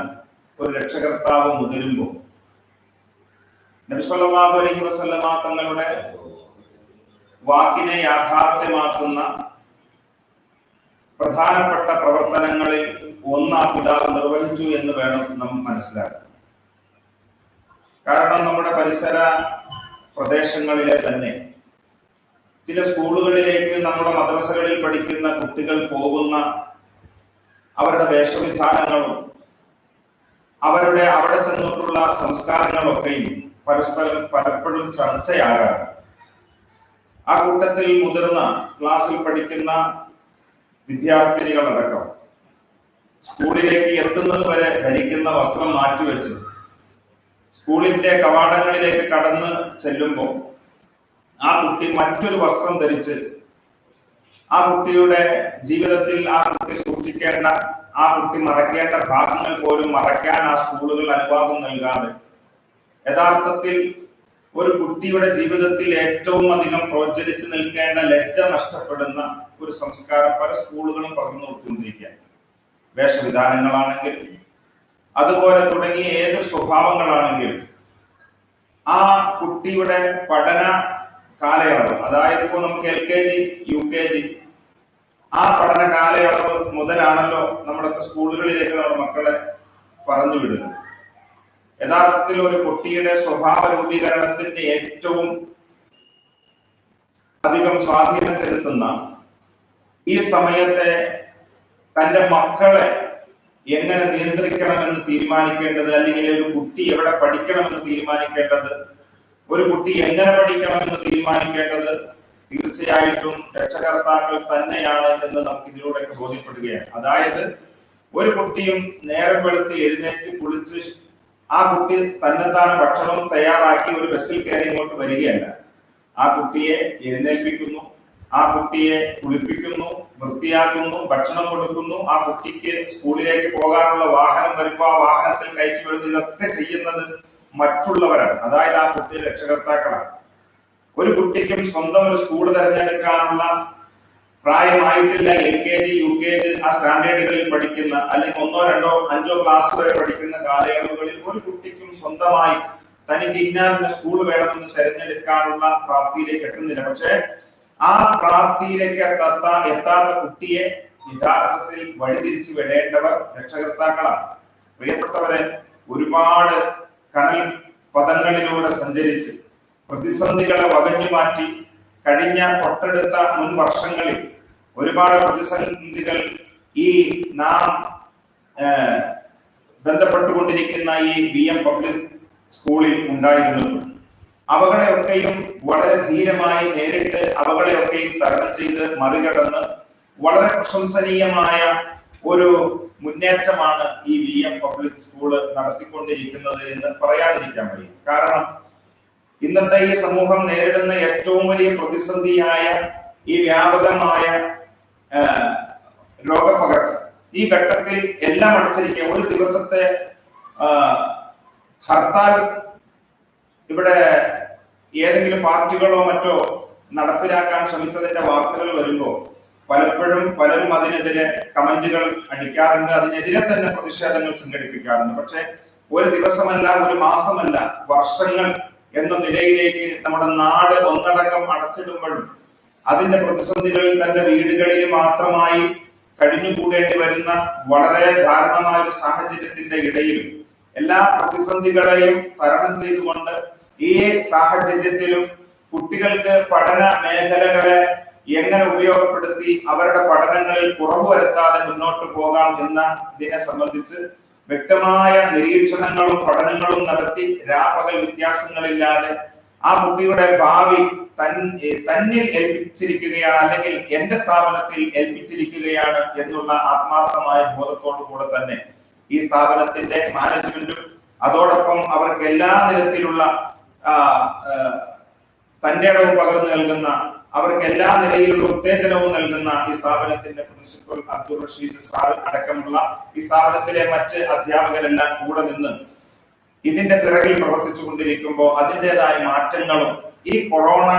ഒരു രക്ഷകർത്താവ് മുതിരുമ്പോൾ നബി സല്ലല്ലാഹു അലൈഹി വസല്ലമ തങ്ങളുടെ വാക്കിനെ യാഥാർത്ഥ്യമാക്കുന്ന പ്രധാനപ്പെട്ട പ്രവർത്തനങ്ങളിൽ ഒന്ന് ആ പിതാവ് നിർവഹിച്ചു എന്ന് വേണം നാം മനസ്സിലാക്കാൻ. കാരണം നമ്മുടെ പരിസര പ്രദേശങ്ങളിലെ തന്നെ ചില സ്കൂളുകളിലേക്ക് നമ്മുടെ മദ്രസകളിൽ പഠിക്കുന്ന കുട്ടികൾ പോകുന്ന അവരുടെ വേഷവിധാനങ്ങളും അവരുടെ അവിടെ ചെന്നിട്ടുള്ള സംസ്കാരങ്ങളൊക്കെയും പരസ്പരം പലപ്പോഴും ചർച്ചയാകാറ്. ആ കൂട്ടത്തിൽ മുതിർന്ന ക്ലാസ്സിൽ പഠിക്കുന്ന വിദ്യാർത്ഥിനികളടക്കം സ്കൂളിലേക്ക് എത്തുന്നത് വരെ ധരിക്കുന്ന വസ്ത്രം മാറ്റിവെച്ച് സ്കൂളിന്റെ കവാടങ്ങളിലേക്ക് കടന്ന് ചെല്ലുമ്പോൾ ആ കുട്ടി മറ്റൊരു വസ്ത്രം ധരിച്ച് ആ കുട്ടിയുടെ ജീവിതത്തിൽ ആ കുട്ടി സൂക്ഷിക്കേണ്ട, ആ കുട്ടി മറക്കേണ്ട ഭാഗങ്ങൾ പോലും മറയ്ക്കാൻ ആ സ്കൂളുകൾ അനുവാദം നൽകാതെ യഥാർത്ഥത്തിൽ ഒരു കുട്ടിയുടെ ജീവിതത്തിൽ ഏറ്റവും അധികം പ്രോജ്വലിച്ച് നിൽക്കേണ്ട ലജ്ജ നഷ്ടപ്പെടുന്ന ഒരു സംസ്കാരം പല സ്കൂളുകളും പകർന്നു കൊടുത്തുകൊണ്ടിരിക്കുകയാണ്. വേഷവിധാനങ്ങളാണെങ്കിലും അതുപോലെ തുടങ്ങിയ ഏത് സ്വഭാവങ്ങളാണെങ്കിലും ആ കുട്ടിയുടെ പഠന കാലയളവ്, അതായത് ഇപ്പോൾ നമുക്ക് LKG UKG ആ പഠന കാലയളവ് മുതലാണല്ലോ നമ്മളൊക്കെ സ്കൂളുകളിലേക്ക് നമ്മുടെ മക്കളെ പറഞ്ഞു വിടുന്നത്. യഥാർത്ഥത്തിൽ ഒരു കുട്ടിയുടെ സ്വഭാവ രൂപീകരണത്തിന്റെ ഏറ്റവും അധികം സ്വാധീനം ചെലുത്തുന്ന ഈ സമയത്തെ തന്റെ മക്കളെ എങ്ങനെ നിയന്ത്രിക്കണമെന്ന് തീരുമാനിക്കേണ്ടത്, അല്ലെങ്കിൽ ഒരു കുട്ടി എവിടെ പഠിക്കണമെന്ന് തീരുമാനിക്കേണ്ടത്, ഒരു കുട്ടി എങ്ങനെ പഠിക്കണമെന്ന് തീരുമാനിക്കേണ്ടത് തീർച്ചയായിട്ടും രക്ഷകർത്താക്കൾ തന്നെയാണ് എന്ന് നമുക്ക് ഇതിലൂടെ ബോധ്യപ്പെടുകയാണ്. അതായത് ഒരു കുട്ടിയും നേരം വെളുത്ത് എഴുന്നേറ്റ് കുളിച്ച് ആ കുട്ടി തന്നെത്താൻ ഭക്ഷണം തയ്യാറാക്കി ഒരു ബസ്സിൽ കയറി ഇങ്ങോട്ട് വരികയല്ല. ആ കുട്ടിയെ എഴുന്നേൽപ്പിക്കുന്നു, ആ കുട്ടിയെ കുളിപ്പിക്കുന്നു, വൃത്തിയാക്കുന്നു, ഭക്ഷണം കൊടുക്കുന്നു, ആ കുട്ടിക്ക് സ്കൂളിലേക്ക് പോകാനുള്ള വാഹനം വരുമ്പോൾ ആ വാഹനത്തിൽ കയറ്റി വിടുന്നു. ഇതൊക്കെ ചെയ്യുന്നത് മറ്റുള്ളവരാണ്, അതായത് ആ കുട്ടിയുടെ രക്ഷകർത്താക്കളാണ്. ഒരു കുട്ടിക്കും സ്വന്തം ഒരു സ്കൂൾ തിരഞ്ഞെടുക്കാനുള്ള പ്രായമായിട്ടില്ല. LKG UKG ആ സ്റ്റാൻഡേർഡുകളിൽ പഠിക്കുന്ന, അല്ലെങ്കിൽ 1, 2, 5 ക്ലാസ് വരെ പഠിക്കുന്ന കാലയളവുകളിൽ ഒരു കുട്ടിക്കും സ്വന്തമായി തനിക്ക് ഇന്ന സ്കൂൾ വേണമെന്ന് തിരഞ്ഞെടുക്കാനുള്ള പ്രാപ്തിയിലേക്ക് എത്തുന്നില്ല. പക്ഷെ ആ പ്രാപ്തിയിലേക്ക് എത്താത്ത കുട്ടിയെ യഥാർത്ഥത്തിൽ വഴിതിരിച്ചു വിടേണ്ടവർ രക്ഷകർത്താക്കളാണ്. പ്രിയപ്പെട്ടവരെ, ഒരുപാട് കനൽ പദങ്ങളിലൂടെ സഞ്ചരിച്ച് പ്രതിസന്ധികളെ വകഞ്ഞു മാറ്റി കഴിഞ്ഞ തൊട്ടടുത്ത മുൻ വർഷങ്ങളിൽ ഒരുപാട് പ്രതിസന്ധികൾ ഈ നാം ബന്ധപ്പെട്ടുകൊണ്ടിരിക്കുന്ന ഈ VM പബ്ലിക് സ്കൂളിൽ ഉണ്ടായിരുന്നു. അവകളെയൊക്കെയും വളരെ ധീരമായി നേരിട്ട് അവകളെയൊക്കെയും തരണം ചെയ്ത് മറികടന്ന് വളരെ പ്രശംസനീയമായ ഒരു മുന്നേറ്റമാണ് ഈ VM പബ്ലിക് സ്കൂള് നടത്തിക്കൊണ്ടിരിക്കുന്നത് എന്ന് പറയാതിരിക്കാൻ കഴിയും. കാരണം ഇന്നത്തെ ഈ സമൂഹം നേരിടുന്ന ഏറ്റവും വലിയ പ്രതിസന്ധിയായ ഈ വ്യാപകമായ രോഗപകർച്ച, ഈ ഘട്ടത്തിൽ എല്ലാം അടച്ചിരിക്കുക. ഒരു ദിവസത്തെ ഹർത്താൽ ഇവിടെ ഏതെങ്കിലും പാർട്ടികളോ മറ്റോ നടപ്പിലാക്കാൻ ശ്രമിച്ചതിന്റെ വാർത്തകൾ വരുമ്പോൾ പലപ്പോഴും പലരും അതിനെതിരെ കമന്റുകൾ അടിക്കാറുണ്ട്, അതിനെതിരെ തന്നെ പ്രതിഷേധങ്ങൾ സംഘടിപ്പിക്കാറുണ്ട്. പക്ഷെ ഒരു ദിവസമല്ല, ഒരു മാസമല്ല, വർഷങ്ങൾ എന്ന നിലയിലേക്ക് നമ്മുടെ നാട് ഒന്നടങ്കം അടച്ചിടുമ്പോഴും അതിന്റെ പ്രതിസന്ധികളിൽ തന്റെ വീടുകളിൽ മാത്രമായി കഴിഞ്ഞുകൂടേണ്ടി വരുന്ന വളരെ ദാരുണമായ ഒരു സാഹചര്യത്തിന്റെ ഇടയിലും എല്ലാ പ്രതിസന്ധികളെയും തരണം ചെയ്തുകൊണ്ട് ഈ സാഹചര്യത്തിലും കുട്ടികൾക്ക് പഠന മേഖലകളെ എങ്ങനെ ഉപയോഗപ്പെടുത്തി അവരുടെ പഠനങ്ങളിൽ കുറവ് വരുത്താതെ മുന്നോട്ട് പോകാം എന്നതിനെ സംബന്ധിച്ച് വ്യക്തമായ നിരീക്ഷണങ്ങളും പഠനങ്ങളും നടത്തി രാപകൽ വ്യത്യാസങ്ങളില്ലാതെ ആ കുട്ടിയുടെ ഭാവി തന്നിൽ ഏൽപ്പിച്ചിരിക്കുകയാണ്, അല്ലെങ്കിൽ എന്റെ സ്ഥാപനത്തിൽ ഏൽപ്പിച്ചിരിക്കുകയാണ് എന്നുള്ള ആത്മാർത്ഥമായ ബോധത്തോടു കൂടെ തന്നെ ഈ സ്ഥാപനത്തിന്റെ മാനേജ്മെന്റും അതോടൊപ്പം അവർക്ക് എല്ലാ നിരത്തിലുള്ള തന്റെ ഇടവും പകർന്നു നൽകുന്ന അവർക്ക് എല്ലാ നിലയിലുള്ള ഉത്തേജനവും നൽകുന്ന ഈ സ്ഥാപനത്തിന്റെ പ്രിൻസിപ്പൽ അബ്ദുൾ റഷീദ് സാർ അടക്കമുള്ള ഈ സ്ഥാപനത്തിലെ മറ്റ് അധ്യാപകരെല്ലാം കൂടെ നിന്ന് ഇതിന്റെ പിറകിൽ പ്രവർത്തിച്ചു കൊണ്ടിരിക്കുമ്പോൾ അതിൻ്റെതായ മാറ്റങ്ങളും ഈ കൊറോണ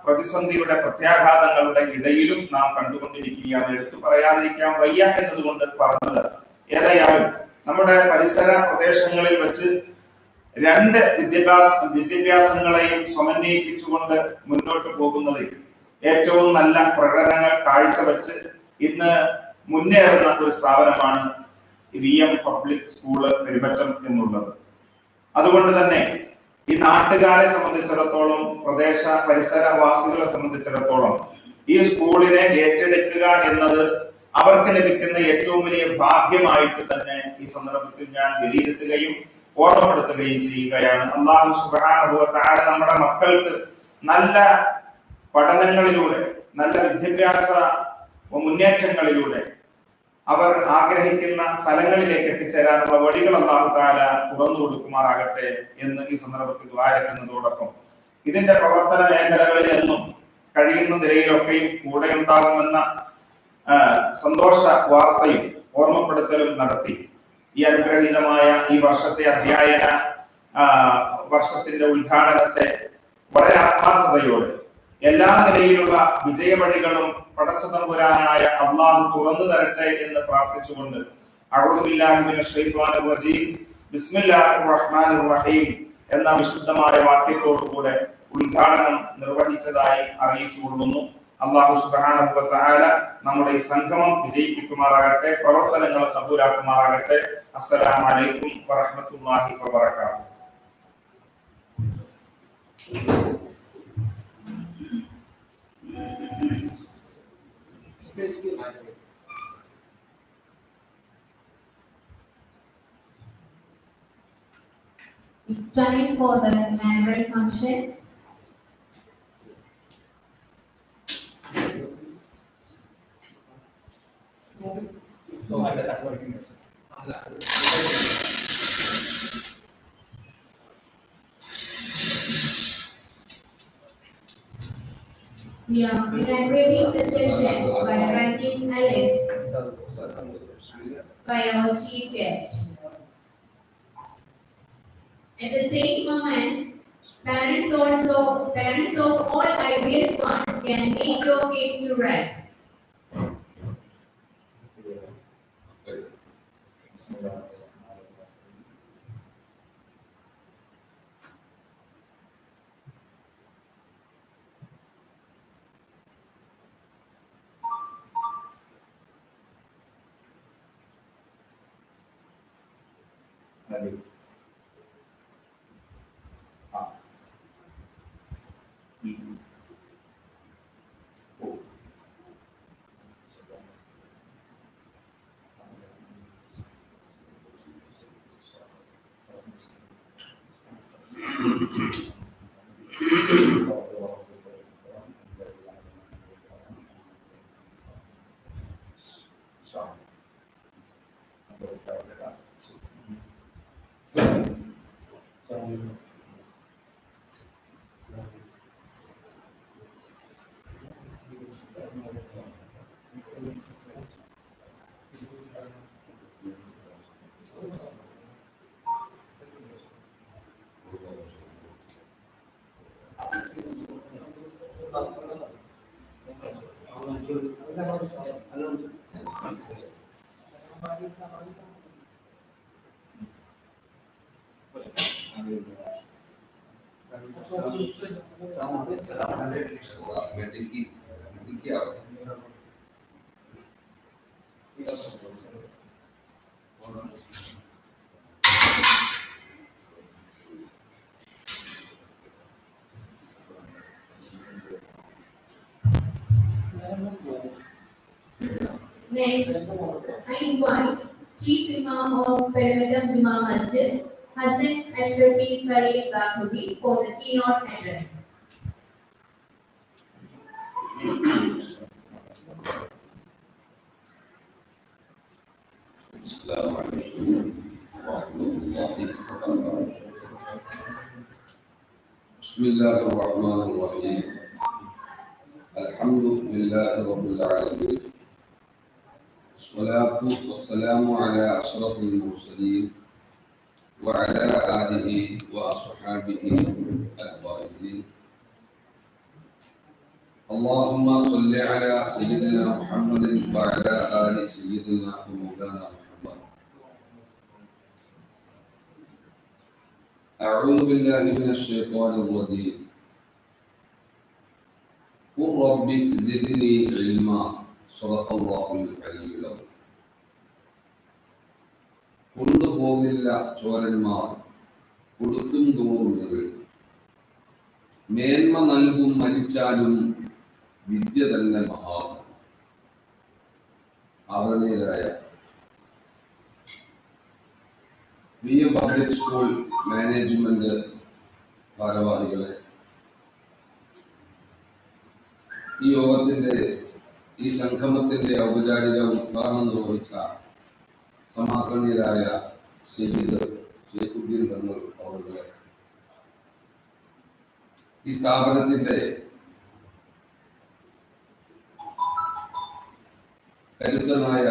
പ്രതിസന്ധിയുടെ പ്രത്യാഘാതങ്ങളുടെ ഇടയിലും നാം കണ്ടുകൊണ്ടിരിക്കുകയാണ്. എടുത്തു പറയാതിരിക്കാൻ വയ്യ എന്നതുകൊണ്ട് പറഞ്ഞത്. ഏതായാലും നമ്മുടെ പരിസര പ്രദേശങ്ങളിൽ വെച്ച് രണ്ട് വിദ്യാഭ്യാസങ്ങളെയും സമന്വയിപ്പിച്ചുകൊണ്ട് മുന്നോട്ട് പോകുന്നതിൽ ഏറ്റവും നല്ല പ്രകടനങ്ങൾ കാഴ്ചവെച്ച് ഇന്ന് മുന്നേറുന്ന ഒരു സ്ഥാപനമാണ് VM പബ്ലിക് സ്കൂള് പെരുമറ്റം എന്നുള്ളത്. അതുകൊണ്ട് തന്നെ ഈ നാട്ടുകാരെ സംബന്ധിച്ചിടത്തോളം, പ്രദേശ പരിസരവാസികളെ സംബന്ധിച്ചിടത്തോളം ഈ സ്കൂളിനെ ഏറ്റെടുക്കുക എന്നത് അവർക്ക് ലഭിക്കുന്ന ഏറ്റവും വലിയ ഭാഗ്യമായിട്ട് തന്നെ ഈ സന്ദർഭത്തിൽ ഞാൻ വിലയിരുത്തുകയും ഓർമ്മപ്പെടുത്തുകയും ചെയ്യുകയാണ്. അല്ലാഹു സുബ്ഹാനഹു വ തആല നമ്മുടെ മക്കൾക്ക് നല്ല പഠനങ്ങളിലൂടെ, നല്ല വിദ്യാഭ്യാസ മുന്നേറ്റങ്ങളിലൂടെ അവർ ആഗ്രഹിക്കുന്ന തലങ്ങളിലേക്ക് എത്തിച്ചേരാനുള്ള വഴികൾ അല്ലാഹു തആല തുറന്നു കൊടുക്കുമാറാകട്ടെ എന്ന് ഈ സന്ദർഭത്തിൽ ദ്വാരക്കുന്നതോടൊപ്പം ഇതിന്റെ പ്രവർത്തന മേഖലകളിൽ എന്നും കഴിയുന്ന നിലയിലൊക്കെയും കൂടെ ഉണ്ടാകുമെന്ന സന്തോഷ വാർത്തയും ഓർമ്മപ്പെടുത്തലും നടത്തി ഈ അനുഗ്രഹീതമായ ഈ വർഷത്തെ അധ്യയന വർഷത്തിന്റെ ഉദ്ഘാടനത്തെ വളരെ ആത്മാർത്ഥതയോടെ എല്ലാ നിലയിലുള്ള വിജയവഴികളും പടച്ച തമ്പുരാനായ അല്ലാഹു തുറന്നു തരട്ടെ എന്ന് പ്രാർത്ഥിച്ചുകൊണ്ട് അഊദു ബില്ലാഹി മിനശ് ശൈത്വാനിർ റജീം ബിസ്മില്ലാഹിർ റഹ്മാനിർ റഹീം എന്ന വിശുദ്ധമായ വാക്യത്തോടുകൂടെ ഉദ്ഘാടനം നിർവഹിച്ചതായി അറിയിച്ചുകൊള്ളുന്നു. അല്ലാഹു സുബ്ഹാനഹു വ തആല നമ്മുടെ ഈ സംഗമം വിജയിപ്പിക്കുമാറാകട്ടെ, പ്രവർത്തനങ്ങൾ കബൂലാക്കുമാറാകട്ടെ. അസ്സലാമു അലൈക്കും വറഹ്മത്തുള്ളാഹി വബറകാതുഹു. It's time for the annual function. We are inaugurating the session by writing Alif by our chief guest. At the same moment, parents of all ideas ones can make your case to right. Next, I invite Chief Imam of Perimeter Juma Masjid, Hazrat Ashrafi Khalil Bakubi, for the keynote address. Assalamualaikum warahmatullahi wabarakatuh. Bismillahirrahmanirrahim. الحمد لله رب العالمين والصلاة والسلام على أشرف المرسلين وعلى آله وأصحابه الفائزين. اللهم صل على سيدنا محمد وعلى آل سيدنا ومولانا محمد. أعوذ بالله من الشيطان الرجيم. قل رب زدني علما. صدق الله العلي العظيم. കൊണ്ടുപോകില്ല ചോരന്മാർ കൊടുക്കും തോറുമേറി മേന്മ നൽകും മരിച്ചാലും വിദ്യ തന്നെ മഹാത്മ. ആദരണീയരായ VM പബ്ലിക് സ്കൂൾ മാനേജ്മെന്റ് ഭാരവാഹികളെ, ഈ യോഗത്തിന്റെ ഈ സംഗമത്തിന്റെ ഔപചാരിക ഉദ്ഘാടനം നിർവഹിച്ച സമാദരണീയരായ ഷഹീദ് ഷെയ്ഖുദ്ദീൻ തങ്ങൾ അവരുടെ, ഈ സ്ഥാപനത്തിന്റെ കരുത്തനായ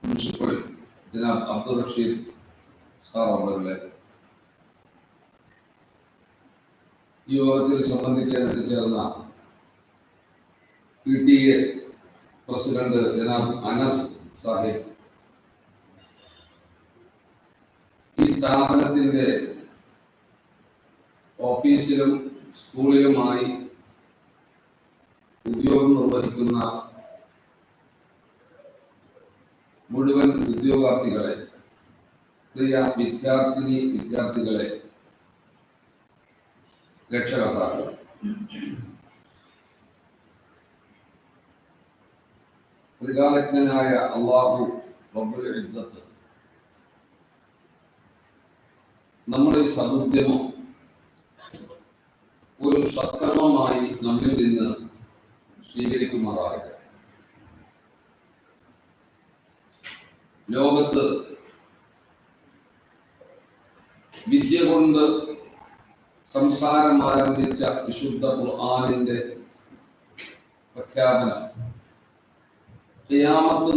പ്രിൻസിപ്പൽ ജനാബ് അബ്ദുൾ റഷീദ് സാർ അവരുടെ, ഈ യോഗത്തിൽ സംബന്ധിക്കാൻ എത്തിച്ചേർന്ന PTA പ്രസിഡന്റ് ജനാബ് അനസ് സാഹിബ്, ഈ സ്ഥാപനത്തിന്റെ ഓഫീസിലും സ്കൂളിലുമായി ഉദ്യോഗം നിർവഹിക്കുന്ന മുഴുവൻ ഉദ്യോഗാർത്ഥികളെ, പ്രിയ വിദ്യാർത്ഥികളെ, രക്ഷകർത്താക്കളെ, ത്രികാലജ്ഞനായ അല്ലാഹു റബ്ബുൽ ഇസ്സത്ത് നമ്മുടെ സദുദ്യമം ഒരു സത്കർമ്മമായി നമ്മിൽ നിന്ന് സ്വീകരിക്കുമാറാകട്ടെ. ലോകത്ത് വിദ്യ കൊണ്ട് സംസാരം ആരംഭിച്ച വിശുദ്ധ ഖുർആനിന്റെ പ്രഖ്യാപനം ഖിയാമത്ത്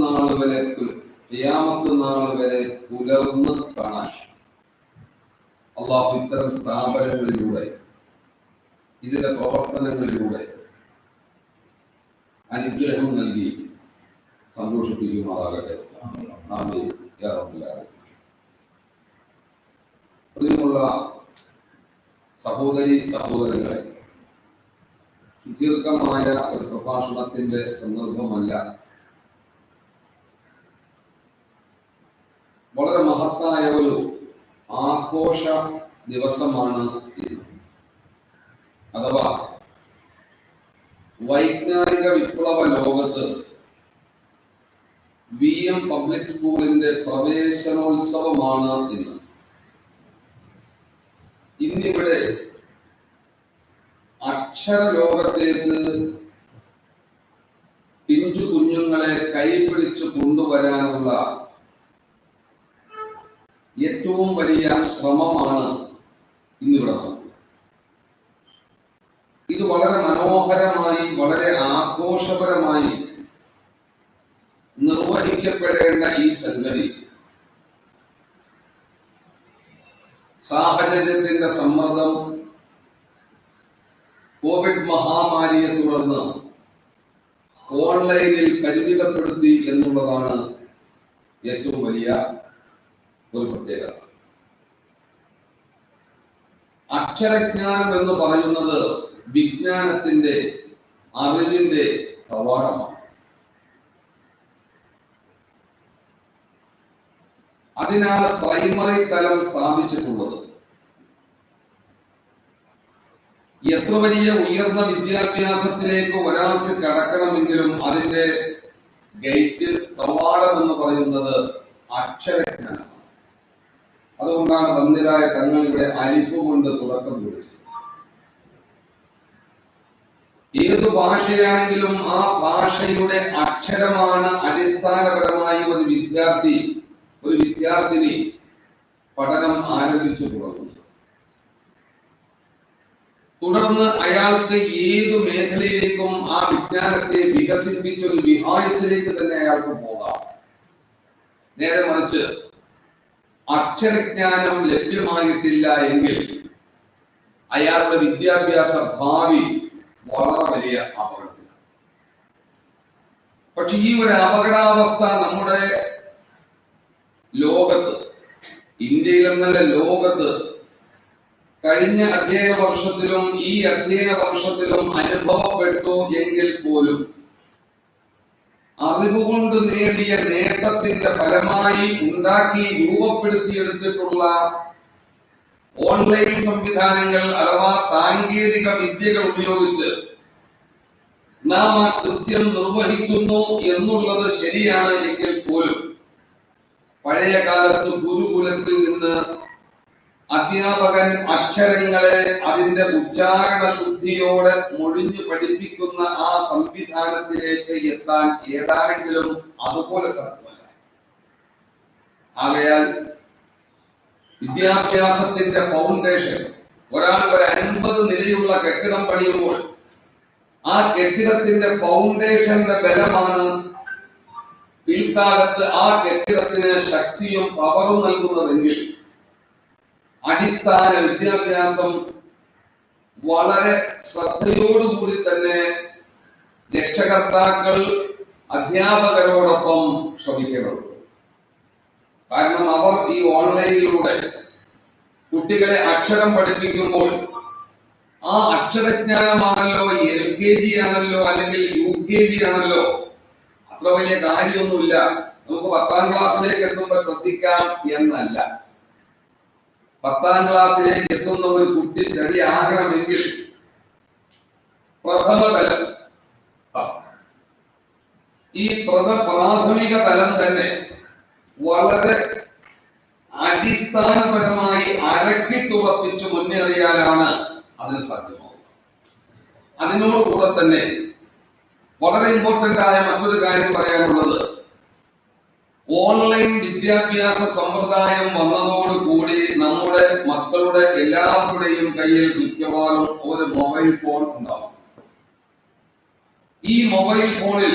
നാൾ വരെ പുലർന്ന് കാണാൻ അള്ളാഹു ഇത്തരം സ്ഥാപനങ്ങളിലൂടെ, ഇതിന്റെ പ്രവർത്തനങ്ങളിലൂടെ അനുഗ്രഹം നൽകി സന്തോഷിപ്പിക്കുമാറാകട്ടെ. ആമീൻ യാ റബ്ബൽ ആലമീൻ. പ്രിയമുള്ള സഹോദരങ്ങളെ, സുദീർഘമായ ഒരു പ്രഭാഷണത്തിന്റെ സന്ദർഭമല്ല, വളരെ മഹത്തായ ഒരു ആഘോഷ ദിവസമാണ് ഇന്ന്. അഥവാ വൈജ്ഞാനിക വിപ്ലവ ലോകത്ത് VM പബ്ലിക് സ്കൂളിന്റെ പ്രവേശനോത്സവമാണ് ഇന്ന്. ഇന്നിവിടെ അക്ഷര ലോകത്തേക്ക് പിഞ്ചു കുഞ്ഞുങ്ങളെ കൈപിടിച്ചു കൊണ്ടുവരാനുള്ള ഏറ്റവും വലിയ ശ്രമമാണ് ഇന്നിവിടെ നടക്കുന്നത്. ഇത് വളരെ മനോഹരമായി, വളരെ ആഘോഷപരമായി നിർവഹിക്കപ്പെടേണ്ട ഈ സംഗതി സാഹചര്യത്തിന്റെ സമ്മർദ്ദം, കോവിഡ് മഹാമാരിയെ തുടർന്ന് ഓൺലൈനിൽ പരിമിതപ്പെടുത്തി എന്നുള്ളതാണ് ഏറ്റവും വലിയ ഒരു പ്രത്യേകത. അക്ഷരജ്ഞാനം എന്ന് പറയുന്നത് വിജ്ഞാനത്തിന്റെ, അറിവിന്റെ കവാടമാണ്. അതിനാണ് പ്രൈമറി തലം സ്ഥാപിച്ചിട്ടുള്ളത്. എത്ര വലിയ ഉയർന്ന വിദ്യാഭ്യാസത്തിലേക്ക് ഒരാൾക്ക് കടക്കണമെങ്കിലും അതിന്റെ ഗേറ്റ്, കവാടം എന്ന് പറയുന്നത് അക്ഷരജ്ഞാനമാണ്. അതുകൊണ്ടാണ് തന്നിരായ തങ്ങളുടെ അലിഫ് കൊണ്ട് തുടക്കം കുറിച്ചത്. ഏതു ഭാഷയാണെങ്കിലും ആ ഭാഷയുടെ അക്ഷരമാണ് അടിസ്ഥാനപരമായി ഒരു വിദ്യാർത്ഥിനി പഠനം ആരംഭിച്ചു തുടങ്ങുന്നത്. തുടർന്ന് അയാൾക്ക് ഏതു മേഖലയിലേക്കും ആ വിജ്ഞാനത്തെ വികസിപ്പിച്ച ഒരു വിഹായസിലേക്ക് തന്നെ അയാൾക്ക് പോകാം. നേരെ മറിച്ച് അക്ഷരജ്ഞാനം ലഭ്യമായിട്ടില്ല എങ്കിൽ അയാളുടെ വിദ്യാഭ്യാസ ഭാവി വളരെ വലിയ അപകടത്തിലാണ്. പക്ഷെ ഈ ഒരു അപകടാവസ്ഥ നമ്മുടെ ലോകത്ത്, ഇന്ത്യയിൽ എന്നല്ല ലോകത്ത്, കഴിഞ്ഞ അധ്യയന വർഷത്തിലും ഈ അധ്യയന വർഷത്തിലും അനുഭവപ്പെട്ടു എങ്കിൽ പോലും അറിവുകൊണ്ട് നേടിയ നേട്ടത്തിന്റെ ഫലമായി ഉണ്ടാക്കി രൂപപ്പെടുത്തിയെടുത്തിട്ടുള്ള ഓൺലൈൻ സംവിധാനങ്ങൾ അഥവാ സാങ്കേതിക വിദ്യകൾ ഉപയോഗിച്ച് നാം ആ കൃത്യം നിർവഹിക്കുന്നു എന്നുള്ളത് ശരിയാണ് എങ്കിൽ പോലും പഴയ കാലത്ത് ഗുരുകുലത്തിൽ നിന്ന് അധ്യാപകൻ അക്ഷരങ്ങളെ അതിന്റെ ഉച്ചാരണ ശുദ്ധിയോടെ മൊഴിഞ്ഞു പഠിപ്പിക്കുന്ന ആ സംവിധാനത്തിലേക്ക് എത്താൻ ഏതാണെങ്കിലും അതുപോലെ സാധ്യമല്ല. ആകയാൽ വിദ്യാഭ്യാസത്തിന്റെ ഫൗണ്ടേഷൻ, ഒരാൾ ഒരു 50 നിലയുള്ള കെട്ടിടം പണിയുമ്പോൾ ആ കെട്ടിടത്തിന്റെ ഫൗണ്ടേഷന്റെ ബലമാണ് പിൽക്കാലത്ത് ആ കെട്ടിടത്തിന് ശക്തിയും പവറും നൽകുന്നതെങ്കിൽ അടിസ്ഥാന വിദ്യാഭ്യാസം വളരെ ശ്രദ്ധയോടുകൂടി തന്നെ രക്ഷകർത്താക്കൾ അധ്യാപകരോടൊപ്പം ശ്രമിക്കേണ്ടതുണ്ട്. കാരണം അവർ ഈ ഓൺലൈനിലൂടെ കുട്ടികളെ അക്ഷരം പഠിപ്പിക്കുമ്പോൾ ആ അക്ഷരജ്ഞാനമാണല്ലോ LKG ആണല്ലോ അല്ലെങ്കിൽ UKG ആണല്ലോ, അത്ര വലിയ കാര്യമൊന്നുമില്ല, നമുക്ക് 10ാം ക്ലാസ്സിലേക്ക് എത്തുമ്പോൾ ശ്രദ്ധിക്കാം എന്നല്ല. 10ാം ക്ലാസ്സിലേക്ക് എത്തുന്ന ഒരു കുട്ടി സ്റ്റഡി ആകണമെങ്കിൽ പ്രഥമ തലം, ഈ പ്രാഥമിക തലം തന്നെ വളരെ അടിസ്ഥാനപരമായി അരക്കിട്ടുറപ്പിച്ച് മുന്നേറിയാലാണ് അതിന് സാധ്യമാവുക. അതിനോടുകൂടെ തന്നെ വളരെ ഇമ്പോർട്ടന്റ് ആയ മറ്റൊരു കാര്യം പറയാനുള്ളത്, ഓൺലൈൻ വിദ്യാഭ്യാസ സമ്പ്രദായം വന്നതോടുകൂടി നമ്മുടെ മക്കളുടെ എല്ലാവരുടെയും കയ്യിൽ മിക്കവാറും ഒരു മൊബൈൽ ഫോൺ ഉണ്ടാവും. ഈ മൊബൈൽ ഫോണിൽ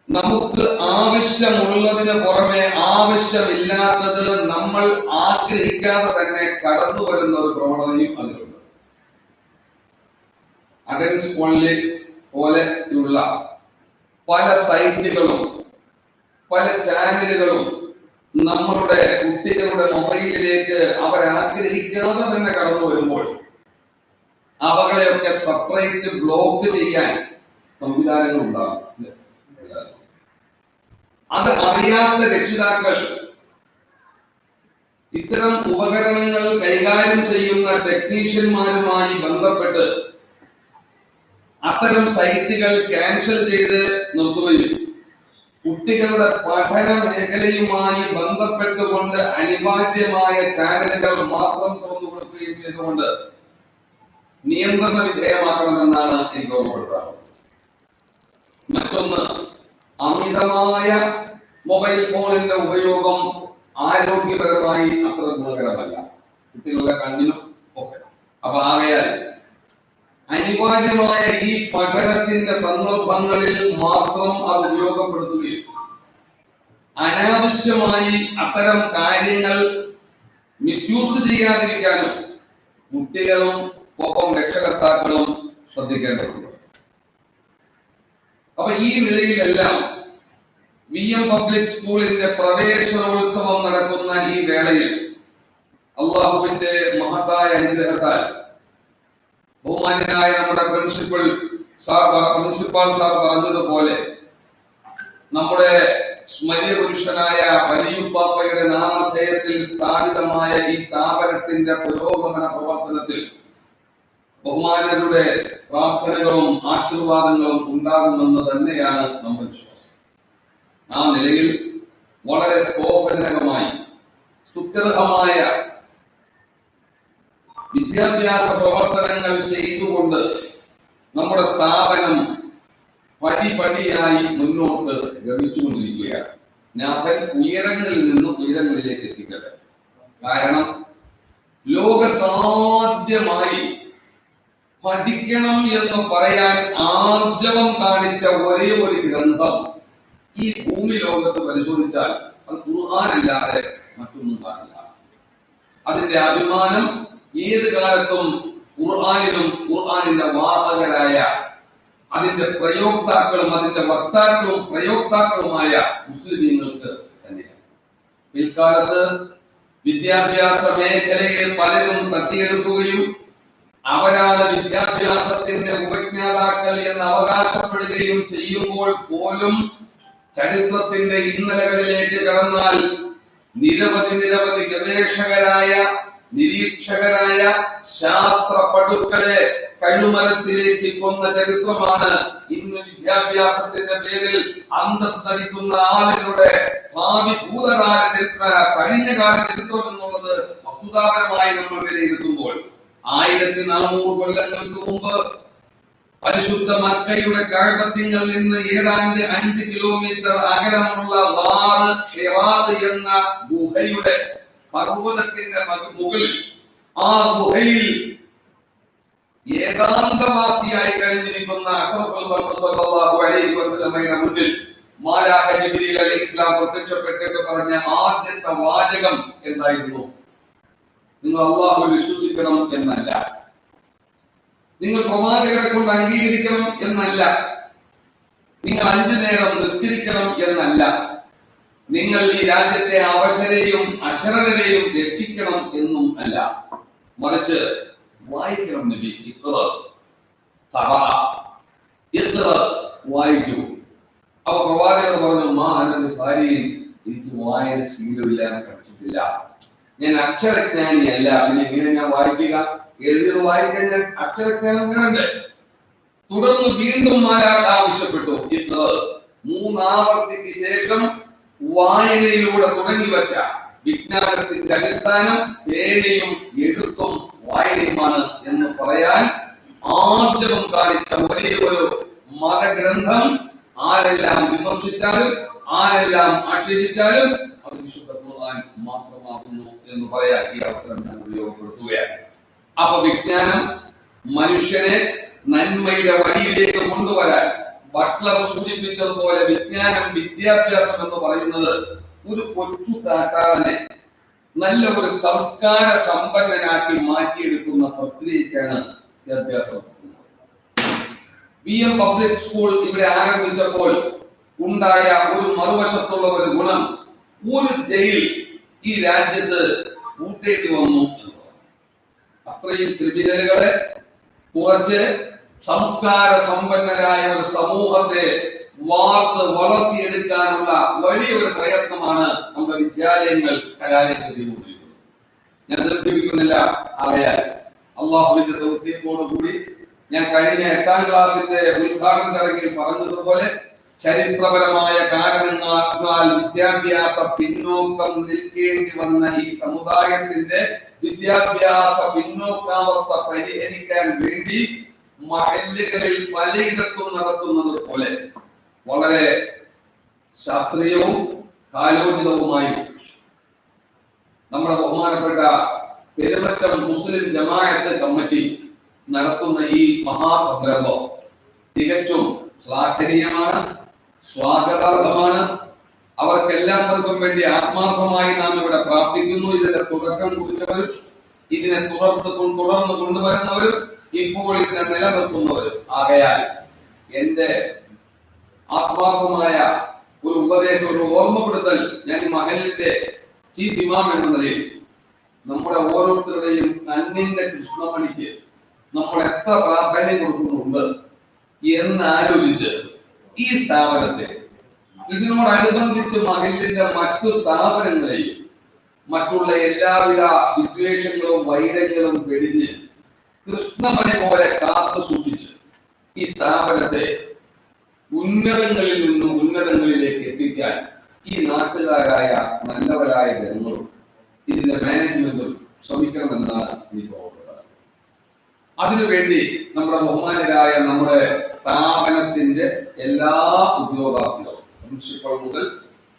നമുക്ക് ആവശ്യമുള്ളതിന് പുറമെ ആവശ്യമില്ലാത്തത് നമ്മൾ ആഗ്രഹിക്കാതെ തന്നെ കടന്നു വരുന്ന ഒരു പ്രവണതയും അതിലുണ്ട്. അഡൽസ് ഓൺലി പോലെയുള്ള പല സൈറ്റുകളും പല ചാനലുകളും നമ്മളുടെ കുട്ടികളുടെ മൊബൈലിലേക്ക് അവർ ആഗ്രഹിക്കാതെ തന്നെ കടന്നു വരുമ്പോൾ അവകളെയൊക്കെ സെപ്പറേറ്റ് ബ്ലോക്ക് ചെയ്യാൻ സംവിധാനങ്ങൾ ഉണ്ടാകും. അത് അറിയാത്ത രക്ഷിതാക്കൾ ഇത്തരം ഉപകരണങ്ങൾ കൈകാര്യം ചെയ്യുന്ന ടെക്നീഷ്യന്മാരുമായി ബന്ധപ്പെട്ട് അത്തരം സൈറ്റുകൾ ക്യാൻസൽ ചെയ്ത് നിർത്തുകയും കുട്ടികളുടെ പഠന മേഖലയുമായി ബന്ധപ്പെട്ടുകൊണ്ട് അനിവാര്യമായ ചാനലുകൾ മാത്രം തുറന്നു കൊടുക്കുകയും ചെയ്തുകൊണ്ട് നിയന്ത്രണ വിധേയമാക്കണമെന്നാണ് എനിക്ക് ഓർമ്മപ്പെടുത്താറുള്ളത്. മറ്റൊന്ന്, അമിതമായ മൊബൈൽ ഫോണിന്റെ ഉപയോഗം ആരോഗ്യപരമായി അത്ര ഗുണകരമല്ല, കുട്ടികളുടെ കണ്ണിനും ഒക്കെ. അപ്പൊ ആകയാൽ അനിവാര്യമായ ഈ പഠനത്തിന്റെ സന്ദർഭങ്ങളിൽ മാത്രം അത് ഉപയോഗപ്പെടുത്തുകയും അനാവശ്യമായി അത്തരം കാര്യങ്ങൾ മിസ്യൂസ് ചെയ്യാതിരിക്കാനും കുട്ടികളും ഒപ്പം രക്ഷകർത്താക്കളും ശ്രദ്ധിക്കേണ്ടതുണ്ട്. അപ്പൊ ഈ നിലയിലെല്ലാം VM പബ്ലിക് സ്കൂളിന്റെ പ്രവേശനോത്സവം നടക്കുന്ന ഈ വേളയിൽ അള്ളാഹുവിന്റെ മഹത്തായ അനുഗ്രഹത്താൽ ബഹുമാന്യനായ നമ്മുടെ പ്രിൻസിപ്പൽ സാർ പറഞ്ഞതുപോലെ നമ്മുടെ സ്മര്യ പുരുഷനായ വലിയുപ്പാപ്പയുടെ നാമധേയത്തിൽ സ്ഥാപിതമായ ഈ സ്ഥാപനത്തിന്റെ പുരോഗമന പ്രവർത്തനത്തിൽ ബഹുമാനരുടെ പ്രാർത്ഥനകളും ആശീർവാദങ്ങളും ഉണ്ടാകുമെന്ന് തന്നെയാണ് നമ്മുടെ വിശ്വാസം. ആ നിലയിൽ വളരെ സ്തോഭജനകമായി സ്തുത്യർഹമായ വിദ്യാഭ്യാസ പ്രവർത്തനങ്ങൾ ചെയ്തുകൊണ്ട് നമ്മുടെ സ്ഥാപനം പടിപടിയായി മുന്നോട്ട് ഗമിച്ചുകൊണ്ടിരിക്കുകയാണ്. നാഥൻ ഉയരങ്ങളിൽ നിന്നും ഉയരങ്ങളിലേക്ക് എത്തിക്കട്ടെ. കാരണം ലോകത്താദ്യമായി പഠിക്കണം എന്ന് പറയാൻ ആർജവം കാണിച്ച ഒരേ ഒരു ഗ്രന്ഥം ഈ ഭൂമി ലോകത്ത് പരിശോധിച്ചാൽ അത് ഖുർആനല്ലാതെ മറ്റൊന്നും കാണില്ല. അതിന്റെ അഭിമാനം ഏത് കാലത്തും ഖുർആനിലും ഖുർആനിന്റെ വാഹകരായ അതിന്റെ പ്രയോക്താക്കളും അതിന്റെ വക്താക്കളും പ്രയോക്താക്കളുമായ മുസ്ലിമീങ്ങൾക്ക് തന്നെയാണ്. പിൽക്കാലത്ത് വിദ്യാഭ്യാസ മേഖലയിൽ പലരും തട്ടിയെടുക്കുകയും അവരാണ് വിദ്യാഭ്യാസത്തിന്റെ ഉപജ്ഞാതാക്കൾ എന്ന് അവകാശപ്പെടുകയും ചെയ്യുമ്പോൾ പോലും ചരിത്രത്തിന്റെ ഇന്നലകളിലേക്ക് കടന്നാൽ നിരവധി ഗവേഷകരായ നിരീക്ഷകരായ ശാസ്ത്ര പടുക്കളെ കഴുമരത്തിലേക്ക് കൊന്ന ചരിത്രമാണ് ഇന്ന് വിദ്യാഭ്യാസത്തിന്റെ പേരിൽ അന്തസ് ധരിക്കുന്ന ആളുകളുടെ ഭാവി ഭൂതകാല ചരിത്ര കഴിഞ്ഞകാല ചരിത്രം എന്നുള്ളത് വസ്തുതാപരമായി നമ്മൾ വിലയിരുത്തുമ്പോൾ 1400 കൊല്ലങ്ങൾക്ക് മുമ്പ് പരിശുദ്ധ മക്കയുടെ കഅബത്തിൽ നിന്ന് ഏതാണ്ട് 5 കിലോമീറ്റർ അകലമുള്ള ഹിറാദ് എന്ന ഗുഹയുടെ പർവ്വതത്തിന്റെ മുകളിൽ ആ ഗുഹയിൽ ഏകാന്തവാസിയായി കഴിഞ്ഞിരിക്കുന്ന അഷ്റഫുൽ ഖൽഖ് സ്വല്ലല്ലാഹു അലൈഹി വസല്ലമയുടെ മുന്നിൽ മാലാഖ ജിബ്രീൽ അലൈഹിസ്സലാം പ്രത്യക്ഷപ്പെട്ടിട്ട് പറഞ്ഞ ആദ്യത്തെ വാചകം എന്തായിരുന്നു? നിങ്ങൾ അല്ലാഹുവിൽ വിശ്വസിക്കണം എന്നല്ല, നിങ്ങൾ പ്രവാചകരെ കൊണ്ട് അംഗീകരിക്കണം എന്നല്ല, നിങ്ങൾ 5 നേരം നിസ്കരിക്കണം എന്നല്ല, നിങ്ങൾ ഈ രാജ്യത്തെ അവശരെയും അശരണരെയും രക്ഷിക്കണം എന്നും അല്ല, മറിച്ച് വായിക്കണം നബി, വായിക്കൂ. അപ്പൊ പ്രവാചകർ പറഞ്ഞു, ഭാര്യയും എനിക്ക് വായന ശീലമില്ലാതെ പഠിച്ചിട്ടില്ല, ഞാൻ അക്ഷരജ്ഞാനിയല്ല, പിന്നെ എങ്ങനെ ഞാൻ വായിക്കുക? എഴുതി വായിക്കാൻ ഞാൻ അക്ഷരജ്ഞാനം വേണ്ടേ? തുടർന്ന് വീണ്ടും മാലാഖ ആവശ്യപ്പെട്ടു. 3 ആവർത്തിക്ക് ശേഷം വായനയിലൂടെ തുടങ്ങി വച്ച വിജ്ഞാനത്തിന്റെ അടിസ്ഥാനം പേനയും എഴുത്തും വായനയുമാണ് എന്ന് പറയാൻ ആർജവം കാണിച്ച ഒരേ ഒരു മതഗ്രന്ഥം ആരെല്ലാം വിമർശിച്ചാലും ആരെല്ലാം ആക്ഷേപിച്ചാലും അത് വിശുദ്ധ ഖുർആൻ മാത്രമാകുന്നു എന്ന് പറയാൻ ഈ അവസരം ഞാൻ ഉപയോഗപ്പെടുത്തുകയാണ്. അപ്പൊ വിജ്ഞാനം മനുഷ്യനെ നന്മയുടെ വഴിയിലേക്ക് കൊണ്ടുവരാൻ ബട്ട്ലർ സൂചിപ്പിച്ചതുപോലെ വിജ്ഞാനം വിദ്യാഭ്യാസം എന്ന് പറയുന്നത് ഒരു കൊച്ചു കാട്ടാളനെ നല്ല ഒരു സംസ്കാര സമ്പന്നനാക്കി മാറ്റിയെടുക്കുന്ന പ്രക്രിയക്കാണ് വിദ്യാഭ്യാസം. VM പബ്ലിക് സ്കൂൾ ഇവിടെ ആരംഭിച്ചപ്പോൾ ഉണ്ടായ ഒരു മറുവശത്തുള്ള ഒരു ഗുണം, ഒരു ജയിൽ ഈ രാജ്യത്ത് കൂട്ടേണ്ടി വന്നു. അത്രയും ക്രിമിനലുകളെ കുറച്ച് സംസ്കാര സമ്പന്നരായ ഒരു സമൂഹത്തെ വാർത്ത് വളർത്തിയെടുക്കാനുള്ള വലിയൊരു പ്രയത്നമാണ് നമ്മുടെ വിദ്യാലയങ്ങൾ കലാലയത്തിൽ ചെയ്തുകൊണ്ടിരിക്കുന്നത്. ഞാൻ ദീർഘിപ്പിക്കുന്നില്ല. ആകയാൽ അള്ളാഹുവിന്റെ തൗഫീഖോട് കൂടി ഞാൻ കഴിഞ്ഞ 8ാം ക്ലാസ്സിന്റെ ഉദ്ഘാടന ചടങ്ങിൽ പറഞ്ഞതുപോലെ ചരിത്രപരമായ കാരണങ്ങളാൽ വിദ്യാഭ്യാസ പിന്നോക്കം നിൽക്കേണ്ടി വന്ന ഈ സമുദായത്തിന്റെ വിദ്യാഭ്യാസ പിന്നോക്കാവസ്ഥ പരിഹരിക്കാൻ വേണ്ടി മഹല്ലുകളിൽ പലയിടത്തും നടത്തുന്നത് പോലെ വളരെ ശാസ്ത്രീയവും കാലോചിതവുമായി നമ്മുടെ ബഹുമാനപ്പെട്ട പെരുമറ്റം മുസ്ലിം ജമാഅത്ത് കമ്മിറ്റി നടത്തുന്ന ഈ മഹാസംരംഭം തികച്ചും ശ്ലാഘനീയമാണ്, സ്വാഗതാർഹമാണ്. അവർക്കെല്ലാവർക്കും വേണ്ടി ആത്മാർത്ഥമായി നാം ഇവിടെ പ്രാർത്ഥിക്കുന്നു. ഇതിന്റെ തുടക്കം കുറിച്ചവരും ഇതിനെ തുടർന്ന് കൊണ്ടുവരുന്നവരും ഇപ്പോൾ ഇതിനെ നിലനിർത്തുന്നവരും. ആകയാൽ എന്റെ ആത്മാർത്ഥമായ ഒരു ഉപദേശം, ഒരു ഓർമ്മപ്പെടുത്തൽ ഞാൻ മഹലിന്റെ ചീഫ് ഇമാം എന്ന നിലയിൽ നമ്മുടെ ഓരോരുത്തരുടെയും കണ്ണിന്റെ കൃഷ്ണമണിക്ക് നമ്മൾ എത്ര പ്രാധാന്യം കൊടുക്കുന്നുണ്ട് എന്ന് ആലോചിച്ച് ഈ സ്ഥാപനത്തെ ഇതിനോടനുബന്ധിച്ച് മഹലിന്റെ മറ്റു സ്ഥാപനങ്ങളെയും മറ്റുള്ള എല്ലാവിധ വിദ്വേഷങ്ങളും വൈരങ്ങളും വെടിഞ്ഞ് കൃഷ്ണമണി പോലെ കാത്തു സൂക്ഷിച്ച് ഈ സ്ഥാപനത്തെ ഉന്നതങ്ങളിൽ നിന്നും ഉന്നതങ്ങളിലേക്ക് എത്തിക്കാൻ ഈ നാട്ടുകാരായ നല്ലവരായ ജനങ്ങളും ഇതിന്റെ മാനേജ്മെന്റും ശ്രമിക്കണമെന്നാണ് എനിക്ക് ഓർക്കുന്നത്. അതിനുവേണ്ടി നമ്മുടെ ബഹുമാനരായ നമ്മുടെ സ്ഥാപനത്തിന്റെ എല്ലാ ഉദ്യോഗാർത്ഥികളും, പ്രിൻസിപ്പൽ മുതൽ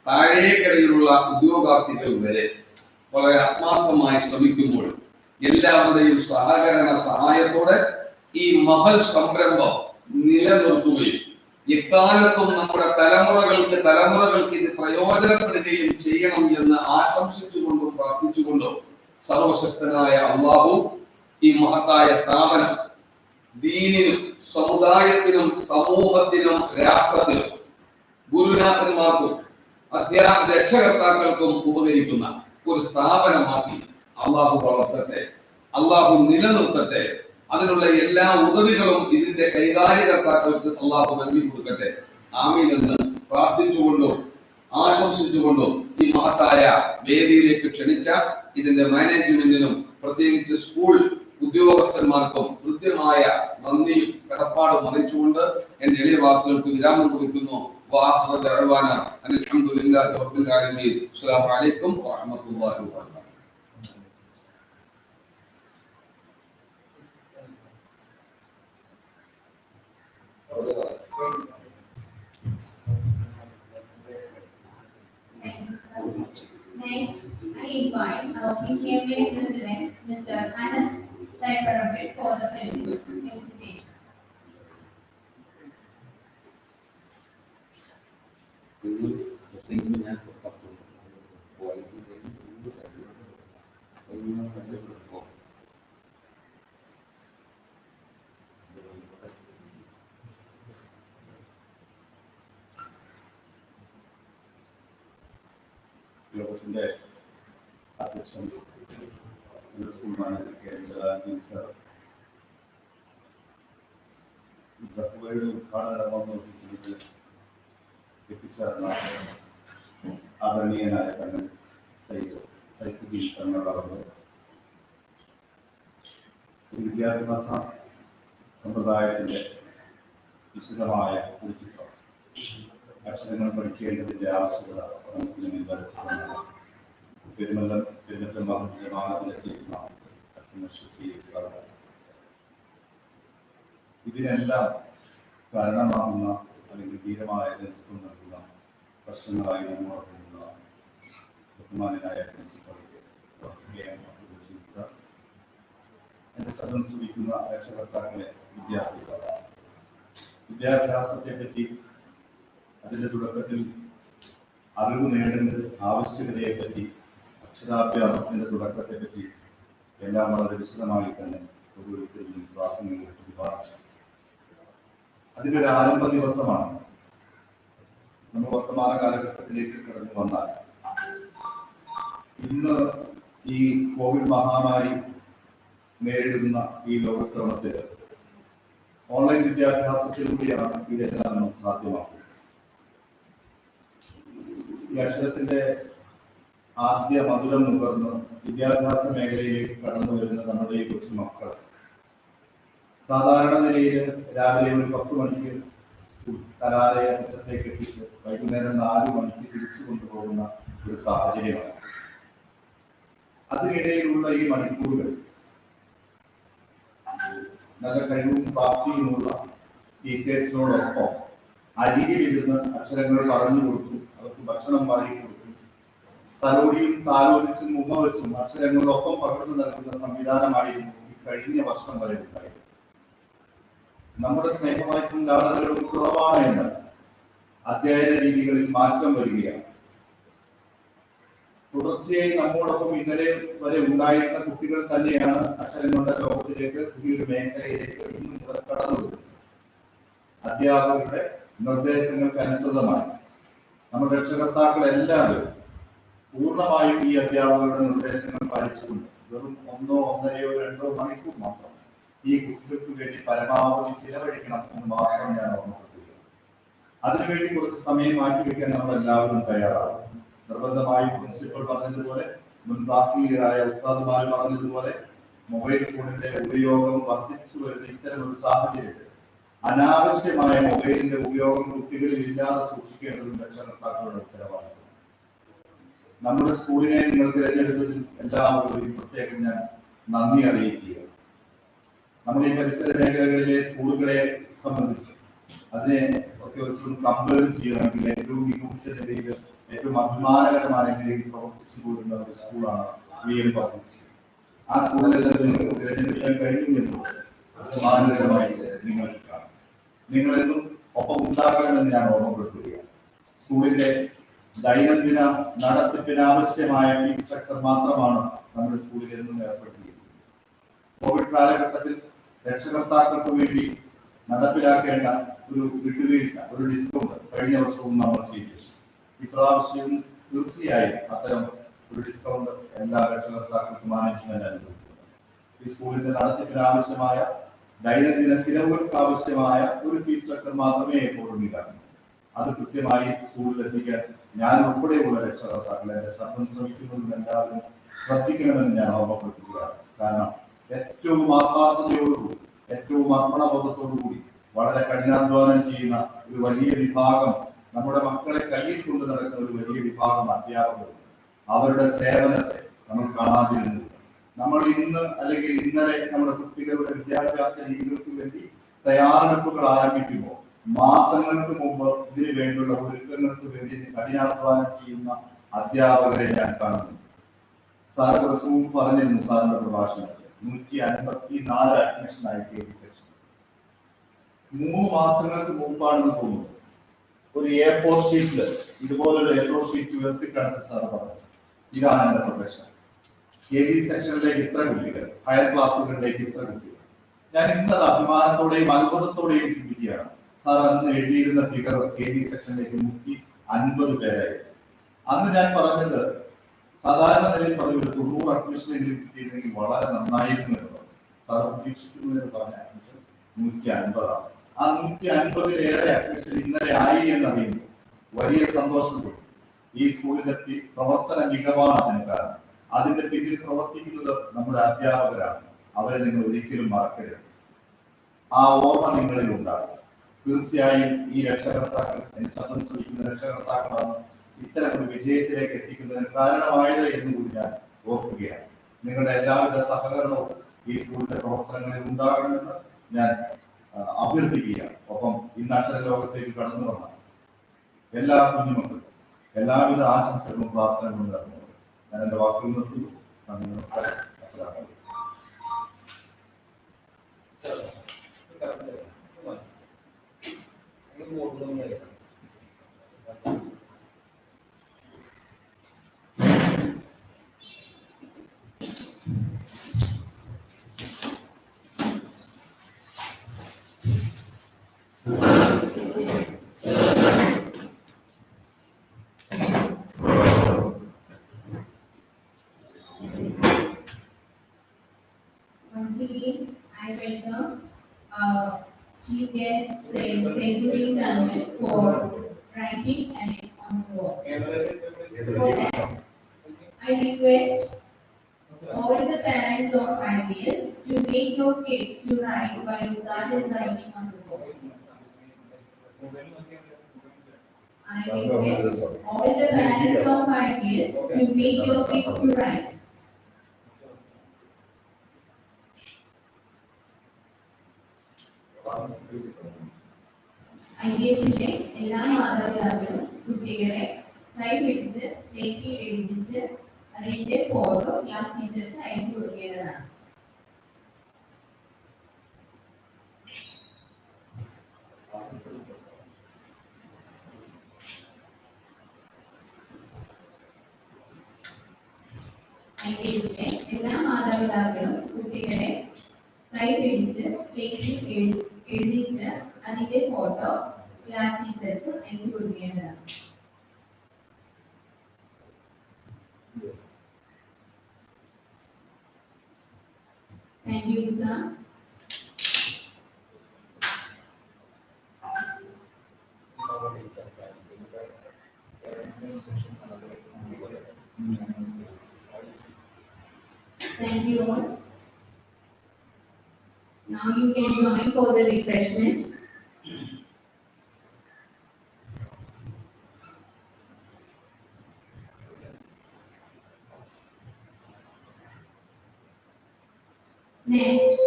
താഴേക്കിടയിലുള്ള ഉദ്യോഗാർത്ഥികൾ വരെ വളരെ ആത്മാർത്ഥമായി ശ്രമിക്കുമ്പോൾ എല്ലാവരുടെയും സഹകരണ സഹായത്തോടെ ഈ മഹൽ സംരംഭം നിലനിർത്തുകയും എക്കാലത്തും നമ്മുടെ തലമുറകൾക്ക് ഇത് പ്രയോജനപ്പെടുകയും ചെയ്യണം എന്ന് ആശംസിച്ചുകൊണ്ടും പ്രാർത്ഥിച്ചുകൊണ്ടും സർവശക്തനായ അല്ലാഹു ഈ മഹത്തായ സ്ഥാപനം ദീനിനും സമുദായത്തിനും സമൂഹത്തിനും രാഷ്ട്രത്തിനും ഗുരുനാഥന്മാർക്കും രക്ഷകർത്താക്കൾക്കും ഉപകരിക്കുന്ന ഒരു സ്ഥാപനമാക്കി അള്ളാഹു വളർത്തട്ടെ, അള്ളാഹു നിലനിർത്തട്ടെ. അതിനുള്ള എല്ലാ ഉദവികളും ഇതിന്റെ കൈകാര്യകർത്താക്കൾക്ക് അള്ളാഹു നൽകി കൊടുക്കട്ടെ. ആമീൻ എന്ന് പ്രാർത്ഥിച്ചുകൊണ്ടും ആശംസിച്ചുകൊണ്ടും ഈ മഹത്തായ വേദിയിലേക്ക് ക്ഷണിച്ച ഇതിന്റെ മാനേജ്മെന്റിനും പ്രത്യേകിച്ച് സ്കൂൾ ഉദ്യോഗസ്ഥന്മാർക്കും കൃത്യമായ നന്ദിയും കടപ്പാടും അറിയിച്ചുകൊണ്ട് എന്റെ എളിയ വാക്കുകൾക്ക് വിരാമം കൊടുക്കുന്നു. വാഹിറു ദഅ്വാന അൽഹംദുലില്ലാഹി റബ്ബിൽ ആലമീൻ. അസ്സലാമു അലൈക്കും വറഹ്മത്തുള്ളാഹി വബറകാതുഹു. Next, I invite our PTA President, Mr. Anas Saifaravid, for the presentation. യോഗത്തിന്റെ അധ്യക്ഷൻ സ്കൂൾ മാനേജർ കെ സർ, സഭയുടെ ഉദ്ഘാടനം എത്തിച്ചേർന്ന ആദരണീയനായ കണ്ണൻ സൈഫുദ്ദീൻ തങ്ങളവർ, വിദ്യാഭ്യാസ സമ്പ്രദായത്തിന്റെ വിശദമായ ഒരു ചിത്രം, അക്ഷരങ്ങൾ പഠിക്കേണ്ടതിന്റെ ആവശ്യകത നമുക്ക് മുന്നിൽ വരച്ചിട്ടുണ്ട്. പെരുമല്ലം ജമാഅത്തിന്റെ ചെയ്യുന്ന ഇതിനെല്ലാം കാരണമാകുന്ന അല്ലെങ്കിൽ ധീരമായ നേതൃത്വം നൽകുന്ന പ്രശ്നങ്ങളായി നമ്മോടൊപ്പമുള്ള ബഹുമാനായ പ്രിൻസിപ്പൽ എന്റെ സദനം ശ്രമിക്കുന്ന രക്ഷകർത്താക്കളെ, വിദ്യാഭ്യാസത്തെ പറ്റി, അതിന്റെ തുടക്കത്തിൽ അറിവ് നേടേണ്ടത് ആവശ്യകതയെ പറ്റി, അക്ഷരാഭ്യാസത്തിന്റെ തുടക്കത്തെ പറ്റി എല്ലാം വളരെ വിശദമായി തന്നെ ഓരോരുത്തരും പ്രാസംഗിക പ്രതിപാദിച്ചു. അതിന്റെ ഒരു ആരംഭ ദിവസമാണ് നമ്മൾ വർത്തമാന കാലഘട്ടത്തിലേക്ക് കടന്നു വന്നാൽ. ഇന്ന് ഈ കോവിഡ് മഹാമാരി നേരിടുന്ന ഈ ലോകക്രമത്തിൽ ഓൺലൈൻ വിദ്യാഭ്യാസത്തിലൂടെയാണ് ഇതെല്ലാം നമ്മൾ സാധ്യമാക്കുന്നത്. ഈ അക്ഷരത്തിന്റെ ആദ്യ മധുരം നുകർന്ന് വിദ്യാഭ്യാസ മേഖലയിലേക്ക് കടന്നു വരുന്ന നമ്മുടെ ഈ കൊച്ചു മക്കൾ സാധാരണ നിലയിൽ രാവിലെ ഒരു 10 മണിക്ക് കലാലയ മുറ്റത്തേക്ക് എത്തിച്ച് വൈകുന്നേരം 4 മണിക്ക് തിരിച്ചു കൊണ്ടുപോകുന്ന ഒരു സാഹചര്യമാണ്. അതിനിടയിലുള്ള ഈ മണിക്കൂറുകൾ നല്ല കഴിവും പ്രാപ്തിയുമുള്ള ടീച്ചേഴ്സിനോടൊപ്പം അരികിലിരുന്ന് അക്ഷരങ്ങൾ പറഞ്ഞു കൊടുത്തു, അവർക്ക് ഭക്ഷണം വാരി കൊടുത്തു, തലോടിയും താലോലിച്ചും ഉമ്മ വെച്ചും അക്ഷരങ്ങളൊപ്പം പകർന്നു നൽകുന്ന സംവിധാനമായിരുന്നു ഈ കഴിഞ്ഞ വർഷം വരെ ഉണ്ടായത്. നമ്മുടെ സ്നേഹമായിട്ടും ലാളനകളും കുറവാണ് എന്ന് അധ്യയന രീതികളിൽ മാറ്റം വരികയാണ്. തുടർച്ചയായി നമ്മോടൊപ്പം ഇന്നലെ വരെ ഉണ്ടായിരുന്ന കുട്ടികൾ തന്നെയാണ് അക്ഷരങ്ങളുടെ ലോകത്തിലേക്ക്, പുതിയൊരു മേഖലയിലേക്ക് ഇന്ന് മുതൽ കടന്നു വരുന്നത്. അധ്യാപകരുടെ നിർദ്ദേശങ്ങൾക്ക് അനുസൃതമായി നമ്മുടെ രക്ഷകർത്താക്കൾ എല്ലാവരും പൂർണ്ണമായും ഈ അധ്യാപകരുടെ നിർദ്ദേശങ്ങൾ പാലിച്ചുകൊണ്ട് വെറും 1, 1.5, 2 മണിക്കൂർ മാത്രം ഈ കുട്ടികൾക്ക് വേണ്ടി പരമാവധി ചിലവഴിക്കണം എന്ന് മാത്രം ഞാൻ ഓർമ്മപ്പെടുത്തുക. അതിനുവേണ്ടി കുറച്ച് സമയം മാറ്റിവെക്കാൻ നമ്മൾ എല്ലാവരും തയ്യാറാണ്. നിർബന്ധമായും പ്രിൻസിപ്പൽ പറഞ്ഞതുപോലെ, മുൻ പ്രാസംഗികരായ ഉസ്താദുമാർ പറഞ്ഞതുപോലെ, മൊബൈൽ ഫോണിന്റെ ഉപയോഗം വർദ്ധിച്ചു വരുന്ന ഇത്തരം ഒരു സാഹചര്യത്തിൽ അനാവശ്യമായ മൊബൈലിന്റെ ഉപയോഗം കുട്ടികളിൽ ഇല്ലാതെ സൂക്ഷിക്കേണ്ടതും രക്ഷകർത്താക്കളുടെ ഉത്തരവാദിത്വം. നമ്മുടെ സ്കൂളിനെ നിങ്ങൾ തിരഞ്ഞെടുത്തതിൽ എല്ലാവരും പ്രത്യേകം ഞാൻ നന്ദി അറിയിക്കുക. നമ്മൾ ഈ പരിസര മേഖലകളിലെ സ്കൂളുകളെ സംബന്ധിച്ച് അതിനെ ഒക്കെ വെച്ചൊന്ന് കമ്പയർ ചെയ്യണമെങ്കിൽ ഏറ്റവും മികച്ച നിലയിൽ, ഏറ്റവും അഭിമാനകരമായ നിലയിൽ പ്രവർത്തിച്ചു പോരുന്ന ഒരു സ്കൂളാണ് VM പബ്ലിക് സ്കൂൾ. ആ സ്കൂളിലെല്ലാം നിങ്ങൾക്ക് തിരഞ്ഞെടുക്കാൻ കഴിയുമെന്നും അഭിമാനകരമായി നിങ്ങൾ കാണും. നിങ്ങളെന്നും ഒപ്പം ഉണ്ടാകണമെന്ന് ഞാൻ ഓർമ്മപ്പെടുത്തുകയാണ്. സ്കൂളിന്റെ ദൈനംദിന നടത്തിപ്പിന് ആവശ്യമായ ഫീസ് സ്ട്രക്ചർ മാത്രമാണ് നമ്മുടെ സ്കൂളിൽ എന്നും ഏർപ്പെടുത്തിയിരിക്കുന്നത്. കോവിഡ് കാലഘട്ടത്തിൽ രക്ഷകർത്താക്കൾക്ക് വേണ്ടി നടപ്പിലാക്കേണ്ട ഒരു വിട്ടുവീഴ്ച, ഒരു ഡിസ്കൗണ്ട് കഴിഞ്ഞ വർഷവും നമ്മൾ ചെയ്തു. ഇപ്രാവശ്യവും തീർച്ചയായും അത്തരം ഒരു ഡിസ്കൗണ്ട് എല്ലാ രക്ഷകർത്താക്കൾക്കും മാനേജ്മെന്റ് അനുവദിക്കുന്നു. ഈ സ്കൂളിന്റെ നടത്തിപ്പിന് ആവശ്യമായ ദൈനംദിന ചിലവുകൾക്ക് ആവശ്യമായ ഒരു ഫീസ് സ്ട്രക്ചർ മാത്രമേ എപ്പോഴും ഇല്ലായിരുന്നു. അത് കൃത്യമായി സ്കൂളിൽ എത്തിക്കാൻ ഞാൻ ഉൾപ്പെടെയുള്ള രക്ഷകർത്താക്കൾ എന്റെ ശ്രദ്ധം ശ്രമിക്കുന്നതും എല്ലാവരും ശ്രദ്ധിക്കണമെന്ന് ഞാൻ ഓർമ്മപ്പെടുത്തുകയാണ്. കാരണം ഏറ്റവും ആത്മാർത്ഥതയോടുകൂടി, ഏറ്റവും അർപ്പണബോധത്തോടുകൂടി വളരെ കഠിനാധ്വാനം ചെയ്യുന്ന ഒരു വലിയ വിഭാഗം, നമ്മുടെ മക്കളെ കയ്യിൽ കൊണ്ട് നടക്കുന്ന ഒരു വലിയ വിഭാഗം അധ്യാപകരുണ്ട്. അവരുടെ സേവനത്തെ നമ്മൾ കാണാതിരുന്നു. നമ്മൾ ഇന്ന് അല്ലെങ്കിൽ ഇന്നലെ നമ്മുടെ കുട്ടികളുടെ വിദ്യാഭ്യാസ രീതികൾക്ക് വേണ്ടി തയ്യാറെടുപ്പുകൾ ആരംഭിക്കുമ്പോൾ മാസങ്ങൾക്ക് മുമ്പ് ഇതിനു വേണ്ടിയുള്ള ഒരുക്കങ്ങൾക്ക് വേണ്ടി കഠിനാധ്വാനം ചെയ്യുന്ന അധ്യാപകരെ ഞാൻ കാണുന്നു. സാർ കുറച്ചു മുമ്പ് പറഞ്ഞിരുന്നു സാറിന്റെ പ്രഭാഷണത്തിൽ 154 അഡ്മിഷനായി KG സെക്ഷൻ 3 മാസങ്ങൾക്ക് മുമ്പാണെന്ന് തോന്നുന്നു. ഒരു A4 ഷീറ്റിൽ ഇതുപോലൊരു A4 ഷീറ്റ് ഉയർത്തിക്കാണിച്ച് സാർ പറഞ്ഞു, ഇതാണ് എന്റെ പ്രൊഫഷൻ. KG സെക്ഷനിലേക്ക് ഇത്ര കുട്ടികൾ, ഹയർ ക്ലാസ്സുകളിലേക്ക് ഇത്ര കുട്ടികൾ. ഞാൻ ഇന്നത് അഭിമാനത്തോടെയും അത്ഭുതത്തോടെയും ചിന്തിക്കുകയാണ്. സാർ അന്ന് എഴുതിയിരുന്ന ഫിഗർ KG സെക്ഷനിലേക്ക് 150 പേരായി. അന്ന് ഞാൻ പറഞ്ഞത് സാധാരണ നിലയിൽ പറഞ്ഞു 90 അഡ്മിഷനെങ്കിലും കിട്ടിയിരുന്നെങ്കിൽ വളരെ നന്നായിരുന്നു എന്ന് പറഞ്ഞു. സാർ പ്രതീക്ഷിക്കുന്നതിന് പറഞ്ഞ അഡ്മിഷൻ 150 ആ 150-ലേറെ അഡ്മിഷൻ ഇന്നലെ ആയി എന്നറിയുന്നു. വലിയ സന്തോഷം തോന്നി. ഈ സ്കൂളിന്റെ പ്രവർത്തന മികവാണ് അതിന് കാരണം. അതിന്റെ പിന്നിൽ പ്രവർത്തിക്കുന്നത് നമ്മുടെ അധ്യാപകരാണ്. അവരെ നിങ്ങൾ ഒരിക്കലും മറക്കരുത്. ആ ഓർമ്മ നിങ്ങളിൽ ഉണ്ടാകും. തീർച്ചയായും ഈ രക്ഷകർത്താക്കൾ, ശബ്ദം ശ്രമിക്കുന്ന രക്ഷകർത്താക്കളാണ് ഇത്തരം ഒരു വിജയത്തിലേക്ക് എത്തിക്കുന്നതിന് കാരണമായത് എന്നുകൂടി ഞാൻ ഓർക്കുകയാണ്. നിങ്ങളുടെ എല്ലാവിധ സഹകരണവും ഈ സ്കൂളിന്റെ പ്രവർത്തനങ്ങളിൽ ഉണ്ടാകണമെന്ന് ഞാൻ അഭ്യർത്ഥിക്കുകയാണ്. ഒപ്പം ഇന്ന് അക്ഷര ലോകത്തേക്ക് കടന്നു വന്ന എല്ലാ കുഞ്ഞുമക്കൾക്കും എല്ലാവിധ ആശംസകളും പ്രാർത്ഥനകളും നേർന്നു ഞാൻ എന്റെ വാക്കുകൾ നിർത്തുന്നു. നന്ദി, നമസ്കാരം, അസ്സലാമു അലൈക്കും. Once again, I welcome Chief Guest Sejuri Tanvir for writing and response. For that, I request all the parents of IPL to make your kids to write while you started writing on the board. I request all the parents of IPL to make your kids to write. IPLിലെ എല്ലാ മാതാപിതാക്കളും കുട്ടികളെ കൈപിടിച്ച് ലേഖി എഴുതിച്ച് അതിന്റെ ഫോട്ടോ ക്ലാസ് ടീച്ചർക്ക് അയച്ചു കൊടുക്കേണ്ടതാണ്. IPLിലെ എല്ലാ മാതാപിതാക്കളും കുട്ടികളെ കൈപിടിച്ച് ലേഖി എഴുതിച്ച് അതിന്റെ ഫോട്ടോ ക്ലാസ് ടീച്ചർക്ക് അയച്ചു കൊടുക്കേണ്ടതാണ്. Thank you, sir. Thank you all. Now you can join for the refreshment. Next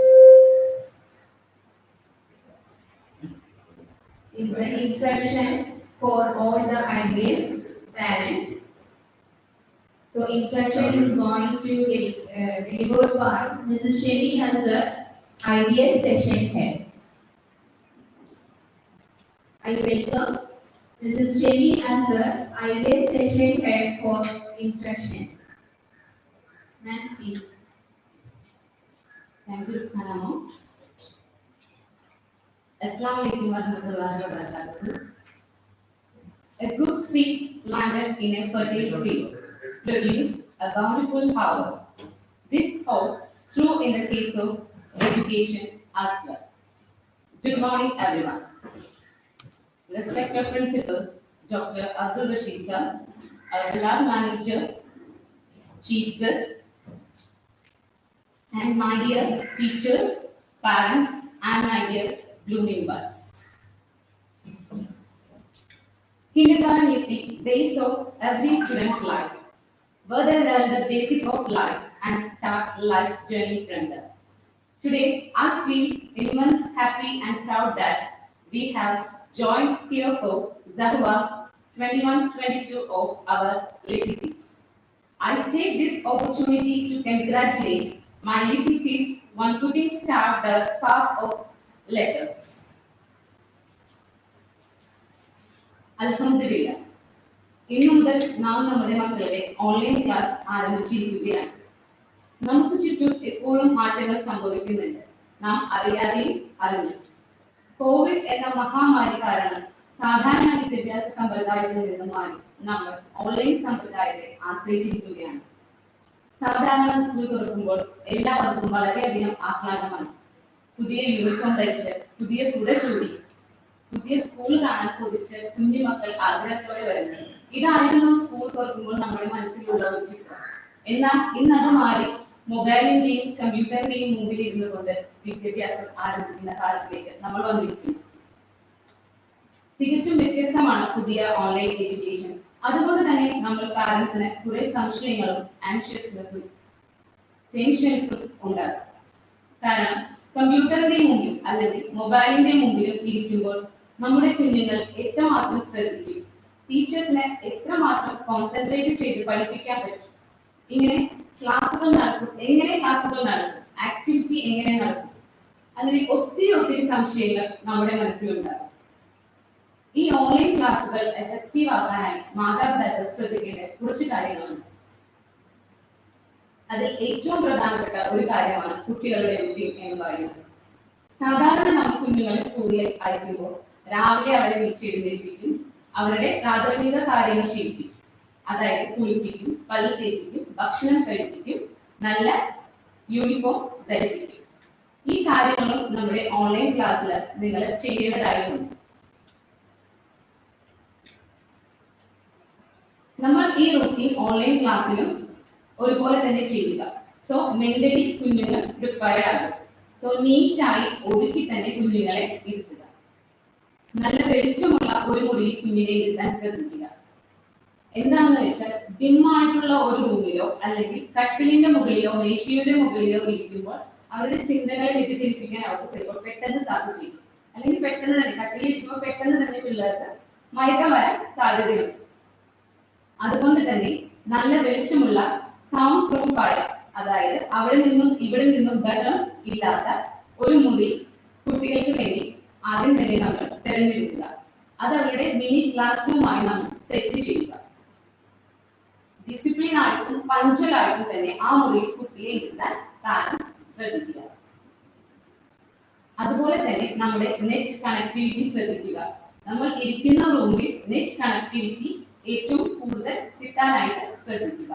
is the instruction for all the IPL parents. So instruction is going to be delivered by Mrs. Shemi Hazar, ideal session head. I welcome Mrs. Jenny as the ideal session head for instruction. Ma'am, please. Thank you, Sanamo. Assalamu alaikum warahmatullahi wabarakatuh. A good seed planted in a fertile field produces a bountiful harvest. This holds true in the case of education as well. Good morning, everyone. Respected Principal Dr. Abdul Rashid sir, our lab manager, chief guest, and my dear teachers, parents, and my dear blooming buds. Kindergarten is the base of every student's life, where they learn the basic of life and start life's journey from there. Today, I feel immense happy and proud that we have joined here for Zahwa 21-22 of our little kids. I take this opportunity to congratulate my little kids on putting start the path of letters. Alhamdulillah. ഇന്നു മുതൽ നാം നമ്മുടെ മക്കളുടെ ഓൺലൈൻ ക്ലാസ് ആരംഭിച്ചിരിക്കുകയാണ്. നമുക്ക് ചുറ്റും എപ്പോഴും മാറ്റങ്ങൾ സംഭവിക്കുന്നുണ്ട്. നാം അറിയാതെയും അറിഞ്ഞു. കോവിഡ് എന്ന മഹാമാരി കാരണം സാധാരണ വിദ്യാഭ്യാസ സമ്പ്രദായത്തിൽ നിന്ന് മാറി നമ്മൾ ഓൺലൈൻ സമ്പ്രദായത്തെ ആശ്രയിച്ചിരിക്കുകയാണ്. സാധാരണ സ്കൂൾ തുറക്കുമ്പോൾ എല്ലാവർക്കും വളരെയധികം ആഹ്ലാദമാണ്. പുതിയ യൂണിഫോം ധരിച്ച്, പുതിയ കുട ചൂടി, പുതിയ സ്കൂൾ കാണാൻ കൊതിച്ച് കുഞ്ഞുമക്കൾ ആഗ്രഹത്തോടെ വരുന്നത്. ഇതായിരുന്നു സ്കൂൾ തുറക്കുമ്പോൾ നമ്മുടെ മനസ്സിലുള്ള ഒരു ചിത്രം. എന്നാൽ ഇന്നത് മാറി മൊബൈലിന്റെയും കമ്പ്യൂട്ടറിന്റെയും മുമ്പിൽ ഇരുന്നു കൊണ്ട് വിദ്യാഭ്യാസം ആരംഭിക്കുന്ന കാലത്തിലേക്ക് നമ്മൾ വന്നിരിക്കുന്നു. തികച്ചും വ്യത്യസ്തമാണ് പുതിയ ഓൺലൈൻ എഡ്യൂക്കേഷൻ. അതുകൊണ്ട് തന്നെ നമ്മൾ പാരന്റ്സിന് കുറെ സംശയങ്ങളും ആൻഷ്യസ്നെസ്സും ടെൻഷൻസും ഉണ്ടാകും. കാരണം കമ്പ്യൂട്ടറിന്റെ മുമ്പിൽ അല്ലെങ്കിൽ മൊബൈലിന്റെ മുമ്പിലും ഇരിക്കുമ്പോൾ നമ്മുടെ കുഞ്ഞുങ്ങൾ എത്രമാത്രം ശ്രദ്ധിക്കും, ടീച്ചേഴ്സിനെ എത്രമാത്രം കോൺസെൻട്രേറ്റ് ചെയ്ത് പഠിപ്പിക്കാൻ പറ്റും, എങ്ങനെ ക്ലാസ്സുകൾ നടക്കും, ആക്ടിവിറ്റി എങ്ങനെ നടക്കും, അങ്ങനെ ഒത്തിരി സംശയങ്ങൾ നമ്മുടെ മനസ്സിലുണ്ടാകും. ഈ ഓൺലൈൻ ക്ലാസ്സുകൾ എഫക്റ്റീവ് ആക്കാനായി മാതാപിതാക്കൾ ശ്രദ്ധിക്കേണ്ട കുറച്ച് കാര്യങ്ങളുണ്ട്. അതിൽ ഏറ്റവും പ്രധാനപ്പെട്ട ഒരു കാര്യമാണ് കുട്ടികളുടെ റുട്ടീൻ എന്ന് പറയുന്നത്. സാധാരണ നമ്മൾ കുഞ്ഞുങ്ങളെ സ്കൂളിലേക്ക് അയക്കുമ്പോൾ രാവിലെ അവരെ വിളിച്ചെഴുന്നേൽപ്പിക്കും, അവരുടെ പ്രാഥമിക കാര്യങ്ങൾ ചെയ്യിപ്പിക്കും. അതായത് കുളിപ്പിക്കും, പല്ല് തേപ്പിക്കും, ഭക്ഷണം കഴിപ്പിക്കും, നല്ല യൂണിഫോം ധരിപ്പിക്കും. ഈ കാര്യങ്ങളും നമ്മുടെ ഓൺലൈൻ ക്ലാസ്സിൽ നിങ്ങൾ ചെയ്യേണ്ടതായിട്ടുണ്ട്. നമ്മൾ ഈ റുട്ടീൻ ഓൺലൈൻ ക്ലാസ്സിലും ഒരുപോലെ തന്നെ ചെയ്യുക. സോ മെന്റലി കുഞ്ഞുങ്ങൾ പ്രിപ്പയർഡ് ആകും. സോ നീറ്റായി ഒതുക്കി തന്നെ കുഞ്ഞുങ്ങളെ ഇരുത്തുക. നല്ല വെളിച്ചമുള്ള ഒരു മുറിയിൽ കുഞ്ഞിനെ ഇരുത്താൻ ശ്രദ്ധിക്കുക. എന്താണെന്ന് വെച്ചാൽ ഡിമ്മായിട്ടുള്ള ഒരു റൂമിലോ അല്ലെങ്കിൽ കട്ടിലിന്റെ മുകളിലോ മേശയുടെ മുകളിലോ ഇരിക്കുമ്പോൾ അവരുടെ ചിന്തകളെ വ്യതിചലിപ്പിക്കാൻ അവർക്ക് ചിലപ്പോൾ പെട്ടെന്ന് സാധിച്ചിരിക്കും. അല്ലെങ്കിൽ പെട്ടെന്ന് തന്നെ കട്ടിലിരിക്കുമ്പോൾ പെട്ടെന്ന് തന്നെ പിള്ളേർക്ക് മയക്കം വരാൻ സാധ്യതയുണ്ട്. അതുകൊണ്ട് തന്നെ നല്ല വെളിച്ചമുള്ള സൗണ്ട് പ്രൂഫായ, അതായത് അവിടെ നിന്നും ഇവിടെ നിന്നും ബഹളം ഇല്ലാത്ത ഒരു മുറി കുട്ടികൾക്ക് വേണ്ടി ആദ്യം തന്നെ നമ്മൾ തിരഞ്ഞെടുക്കുക. അത് അവരുടെ മിനി ക്ലാസ് റൂമായി നമ്മൾ സെറ്റ് ചെയ്യുക. ഡിസിപ്ലിൻ ആയിട്ടും പഞ്ചലായിട്ടും തന്നെ ആ മുറിയിൽ കുട്ടിയെ ഇരുത്താൻ പാരന്റ്സ് ശ്രദ്ധിക്കുക. അതുപോലെ തന്നെ നമ്മുടെ നെറ്റ് കണക്ടിവിറ്റി ശ്രദ്ധിക്കുക. നമ്മൾ ഇരിക്കുന്ന റൂമിൽ നെറ്റ് കണക്ടിവിറ്റി ഏറ്റവും കൂടുതൽ കിട്ടാനായിട്ട് ശ്രദ്ധിക്കുക.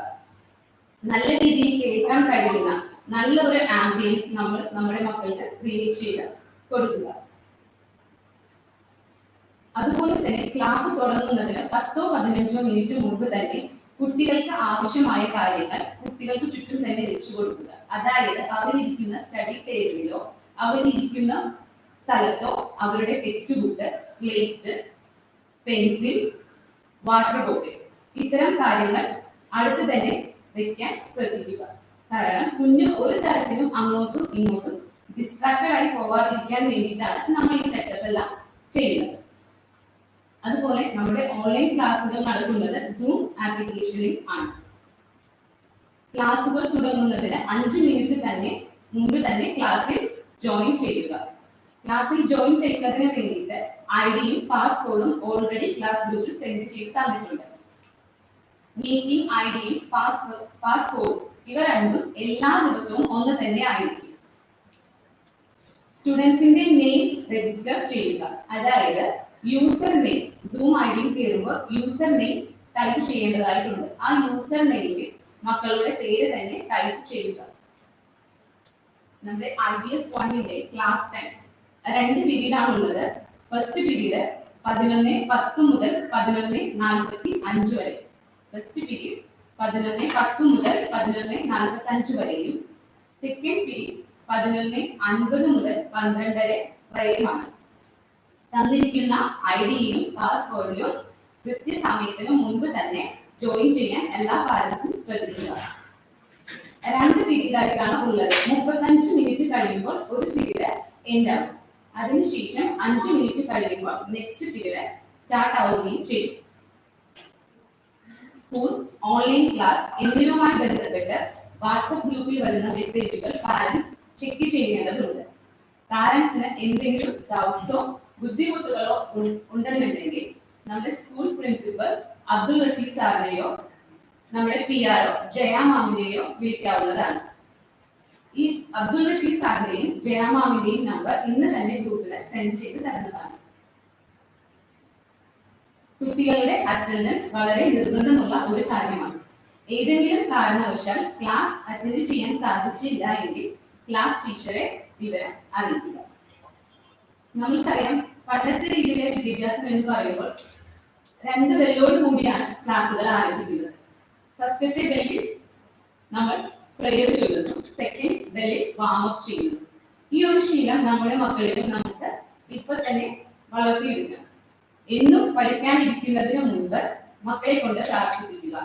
നല്ല രീതിയിൽ കേൾക്കാൻ കഴിയുന്ന നല്ലൊരു ആംബിയൻസ് നമ്മൾ നമ്മുടെ മക്കൾക്ക് ക്രിയേറ്റ് ചെയ്ത് കൊടുക്കുക. അതുപോലെ തന്നെ ക്ലാസ് തുടങ്ങുന്നതിന് 10-15 മിനിറ്റ് മുമ്പ് തന്നെ കുട്ടികൾക്ക് ആവശ്യമായ കാര്യങ്ങൾ കുട്ടികൾക്ക് ചുറ്റും തന്നെ വെച്ചു കൊടുക്കുക. അതായത് അവരിയ്ക്കുന്ന സ്റ്റഡി ടേബിളിലോ അവരിയ്ക്കുന്ന സ്ഥലത്തോ അവരുടെ text book, slate, pencil, water bottle ഇത്തരം കാര്യങ്ങൾ അടുത്ത് തന്നെ വെക്കാൻ ശ്രദ്ധിക്കുക. കാരണം കുഞ്ഞ് ഒരു തരത്തിലും അങ്ങോട്ടും ഇങ്ങോട്ടും ഡിസ്ട്രാക്റ്റഡ് ആയി പോവാതിരിക്കാൻ വേണ്ടിയിട്ടാണ് നമ്മൾ ഈ സെറ്റപ്പ് എല്ലാം ചെയ്യുന്നത്. അതുപോലെ നമ്മുടെ ഓൺലൈൻ ക്ലാസ്സുകൾ നടക്കുന്നത് സൂം ആപ്ലിക്കേഷനിൽ ആണ്. ക്ലാസ്സുകൾ തുടങ്ങുന്നതിന് 5 മിനിറ്റ് തന്നെ മുമ്പ് തന്നെ ക്ലാസ്സിൽ ജോയിൻ ചെയ്യുക. ക്ലാസ്സിൽ ജോയിൻ ചെയ്യുന്നതിന് വേണ്ടിയിട്ട് ഐഡിയും പാസ്വേഡും ഓൾറെഡി ക്ലാസ് ഗ്രൂപ്പിൽ സെൻഡ് ചെയ്ത് തന്നിട്ടുണ്ട്. മീറ്റിംഗ് ഐഡിയും പാസ്വേഡും ഇവ രണ്ടും എല്ലാ ദിവസവും ഒന്ന് തന്നെ ആയിരിക്കും. സ്റ്റുഡൻസിന്റെ നെയിം രജിസ്റ്റർ ചെയ്യുക. അതായത് യൂസർ നെയിം സൂം ഐഡിയിൽ കയറുമ്പോൾ യൂസർ നെയിം ടൈപ്പ് ചെയ്യേണ്ടതായിട്ടുണ്ട്. ആ യൂസർ നെയിമിൽ മക്കളുടെ പേര് തന്നെ ടൈപ്പ് ചെയ്യുക. നമ്മുടെ IBS 1ന്റെ ക്ലാസ് ടൈം 2 പീരീഡ് ആണുള്ളത്. ഫസ്റ്റ് പീരീഡ് 11:10 മുതൽ 11:45 വരെ. ഫസ്റ്റ് പീരീഡ് 11:10 മുതൽ 11:45 വരെയും സെക്കൻഡ് പീരീഡ് 11:50 മുതൽ 12:30 വരെയുമാണ്. തന്നിരിക്കുന്ന ഐഡിയും പാസ്വേഡിലും കൃത്യസമയത്തിന് മുൻപ് തന്നെ ജോയിൻ ചെയ്യാൻ എല്ലാ പാരന്റ്സും ശ്രദ്ധിക്കുക. 2 പീരീഡ് ആയിട്ടാണ് ഉള്ളത്. 35 മിനിറ്റ് കഴിയുമ്പോൾ ഒരു പീരീഡ് എൻഡ് ആവും. അതിനുശേഷം 5 മിനിറ്റ് കഴിയുമ്പോൾ നെക്സ്റ്റ് പീരീഡ് സ്റ്റാർട്ട് ആവുകയും ചെയ്യും. സ്കൂൾ, ഓൺലൈൻ ക്ലാസ് എന്നിവയുമായി ബന്ധപ്പെട്ട് വാട്സ്ആപ്പ് ഗ്രൂപ്പിൽ വരുന്ന മെസ്സേജുകൾ പാരന്റ്സ് ചെക്ക് ചെയ്യേണ്ടതുണ്ട്. പാരന്റ്സിന് എന്തെങ്കിലും ഡൗട്ട്സോ ബുദ്ധിമുട്ടുകളോ ഉണ്ടെന്നുണ്ടെങ്കിൽ നമ്മുടെ സ്കൂൾ പ്രിൻസിപ്പൽ അബ്ദുൾ റഷീദ് സാറിനെയോ നമ്മുടെ PRO ജയ മാമിനെയോ വിളിക്കാവുന്നതാണ്. ഈ അബ്ദുൾ റഷീദ് സാറിന്റെയും ജയ മാമിന്റെയും നമ്പർ ഇന്ന് തന്നെ ഗ്രൂപ്പിൽ സെൻഡ് ചെയ്ത് തരുന്നതാണ്. കുട്ടികളുടെ അറ്റൻഡൻസ് വളരെ നിർബന്ധമുള്ള ഒരു കാര്യമാണ്. ഏതെങ്കിലും കാരണവശാൽ ക്ലാസ് അറ്റൻഡ് ചെയ്യാൻ സാധിച്ചില്ല എങ്കിൽ ക്ലാസ് ടീച്ചറെ വിവരം അറിയിക്കുക. നമുക്കറിയാം, പണ്ടത്തെ രീതിയിലെ വിദ്യാഭ്യാസം എന്ന് പറയുമ്പോൾ 2 ബെല്ലോട് കൂടിയാണ് ക്ലാസ്സുകൾ ആരംഭിക്കുന്നത്. ഫസ്റ്റത്തെ ബെല്ലിൽ നമ്മൾ പ്രേയർ ചൊല്ലുന്നു, സെക്കൻഡ് ബെല്ലിൽ വാം അപ്പ് ചെയ്യുന്നു. ഈ ഒരു ശീലം നമ്മുടെ മക്കളിലും നമുക്ക് ഇപ്പൊ തന്നെ വളർത്തിയെടുക്കണം. എന്നും പഠിക്കാനിരിക്കുന്നതിന് മുൻപ് മക്കളെ കൊണ്ട് പ്രാർത്ഥിപ്പിക്കുക.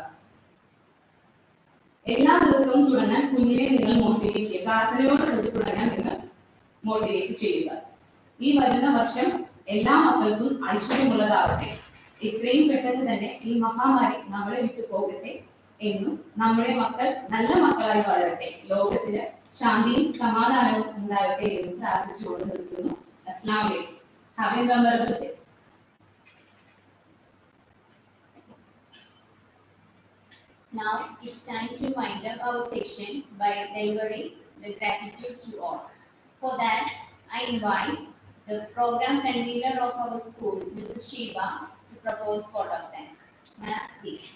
എല്ലാ ദിവസവും തുടങ്ങാൻ കുഞ്ഞിനെ നിങ്ങൾ മോട്ടിവേറ്റ് ചെയ്യുക. പ്രാർത്ഥനയോടുകൂടി തുടങ്ങാൻ നിങ്ങൾ മോട്ടിവേറ്റ് ചെയ്യുക. ഈ വരുന്ന വർഷം എല്ലാ മക്കൾക്കും ഐശ്വര്യമുള്ളതാവട്ടെ. എത്രയും പെട്ടെന്ന് തന്നെ ഈ മഹാമാരി നമ്മളെ വിട്ടു പോകട്ടെ എന്നും നമ്മുടെ മക്കൾ നല്ല മക്കളായി വളരട്ടെ, ലോകത്തിന് ശാന്തിയും സമാധാനവും ഉണ്ടാകട്ടെ എന്നും പ്രാർത്ഥിച്ചുകൊണ്ട് നിർത്തുന്നു. അസ്സലാമു അലൈക്കും. Have A wonderful day. Now it's time to wind up our session by delivering the gratitude to all. For that, I invite the program convener of our school, Mrs. Shiva, to propose vote of thanks. Ma'am, please.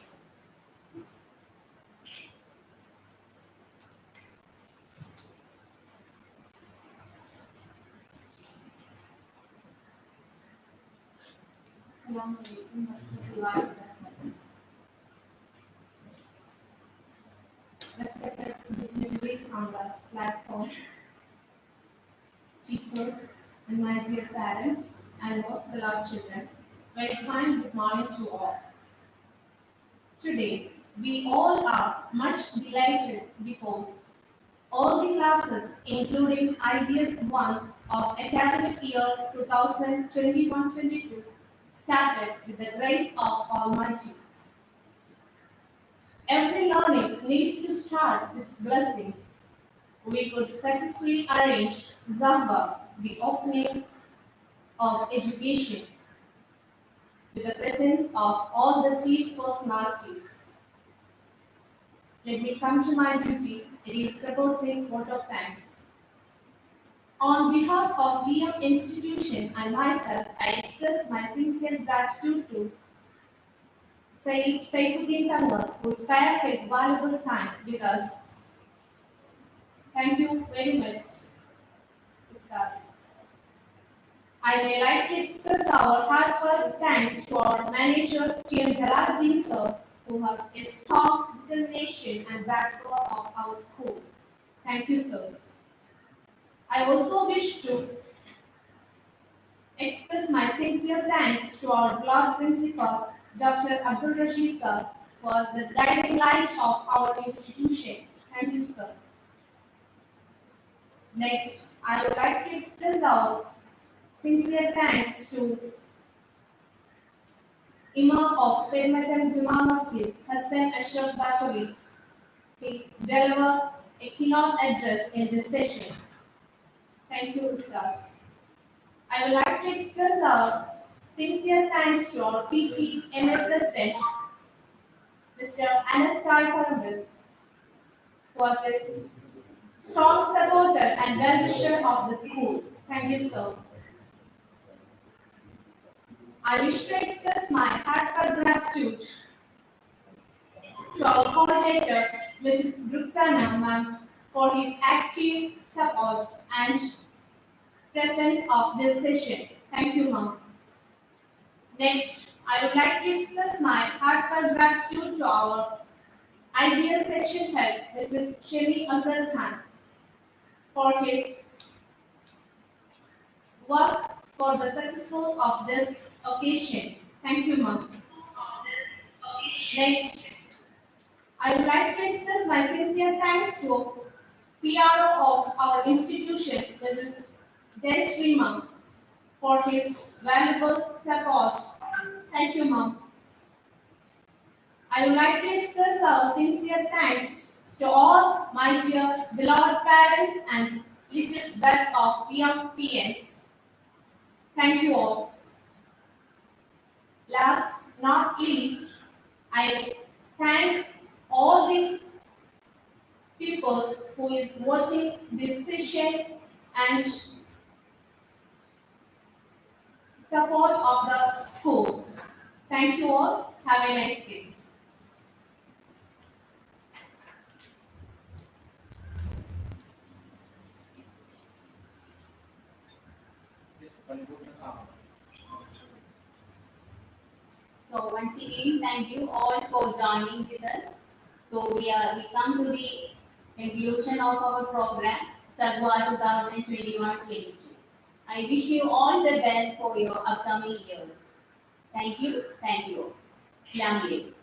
Assalamu alaikum warahmatullahi wabarakatuh. Respected dignitaries on the platform, teachers, and my dear parents, and most beloved children, very fine good morning to all. Today, we all are much delighted because all the classes, including IBS 1 of academic year 2021-22, started with the grace of Almighty. Every learning needs to start with blessings. We could successfully arrange Zahwa, the opening of education, with the presence of all the chief personalities. Let me come to my duty. It is proposing vote of thanks. On behalf of VM Institution and myself, I express my sincere gratitude to Saifuddin Tanwar, who spared his valuable time with us. Thank you very much, Ustad. I may like to express our heartfelt thanks to our manager, T.M. Jalaluddin sir, who has a strong determination and backbone of our school. Thank you, sir. I also wish to express my sincere thanks to our block principal, Dr. Abdul Rashid sir, who was the guiding light of our institution. Thank you, sir. Next, I would like to express our sincere thanks to Imam of Permatan Juma Masjid, Hassan Ashraf Bakawi. He delivered a keynote address in this session. Thank you, Ustaz. I would like to express our sincere thanks to our PTMA President, Mr. Anas Karabil, who was a strong supporter and well-wisher of the school. Thank you, sir. I wish to express my heartfelt gratitude to our coordinator, Mrs. Bruxana ma'am, for his active support and presence of this session. Thank you, ma'am. Next, I would like to express my heartfelt gratitude to our ideal section head, Mrs. Shemi Azhar Khan, for his work for the successful of this occasion. Thank you, ma'am. Next, I would like to express my sincere thanks to PRO of our institution, Mrs. Desri ma'am, for his valuable support. Thank you, ma'am. I would like to express our sincere thanks to all my dear beloved parents and little buds of young PS. Thank you all. Last not least, I thank all the people who is watching this session and support of the school. Thank you all. Have a nice day. So once again, thank you all for joining with us. So we come to the conclusion of our program, Sarwa 2021-22. I wish you all the best for your upcoming years. Thank you. Thank you. Assalamu alaikum.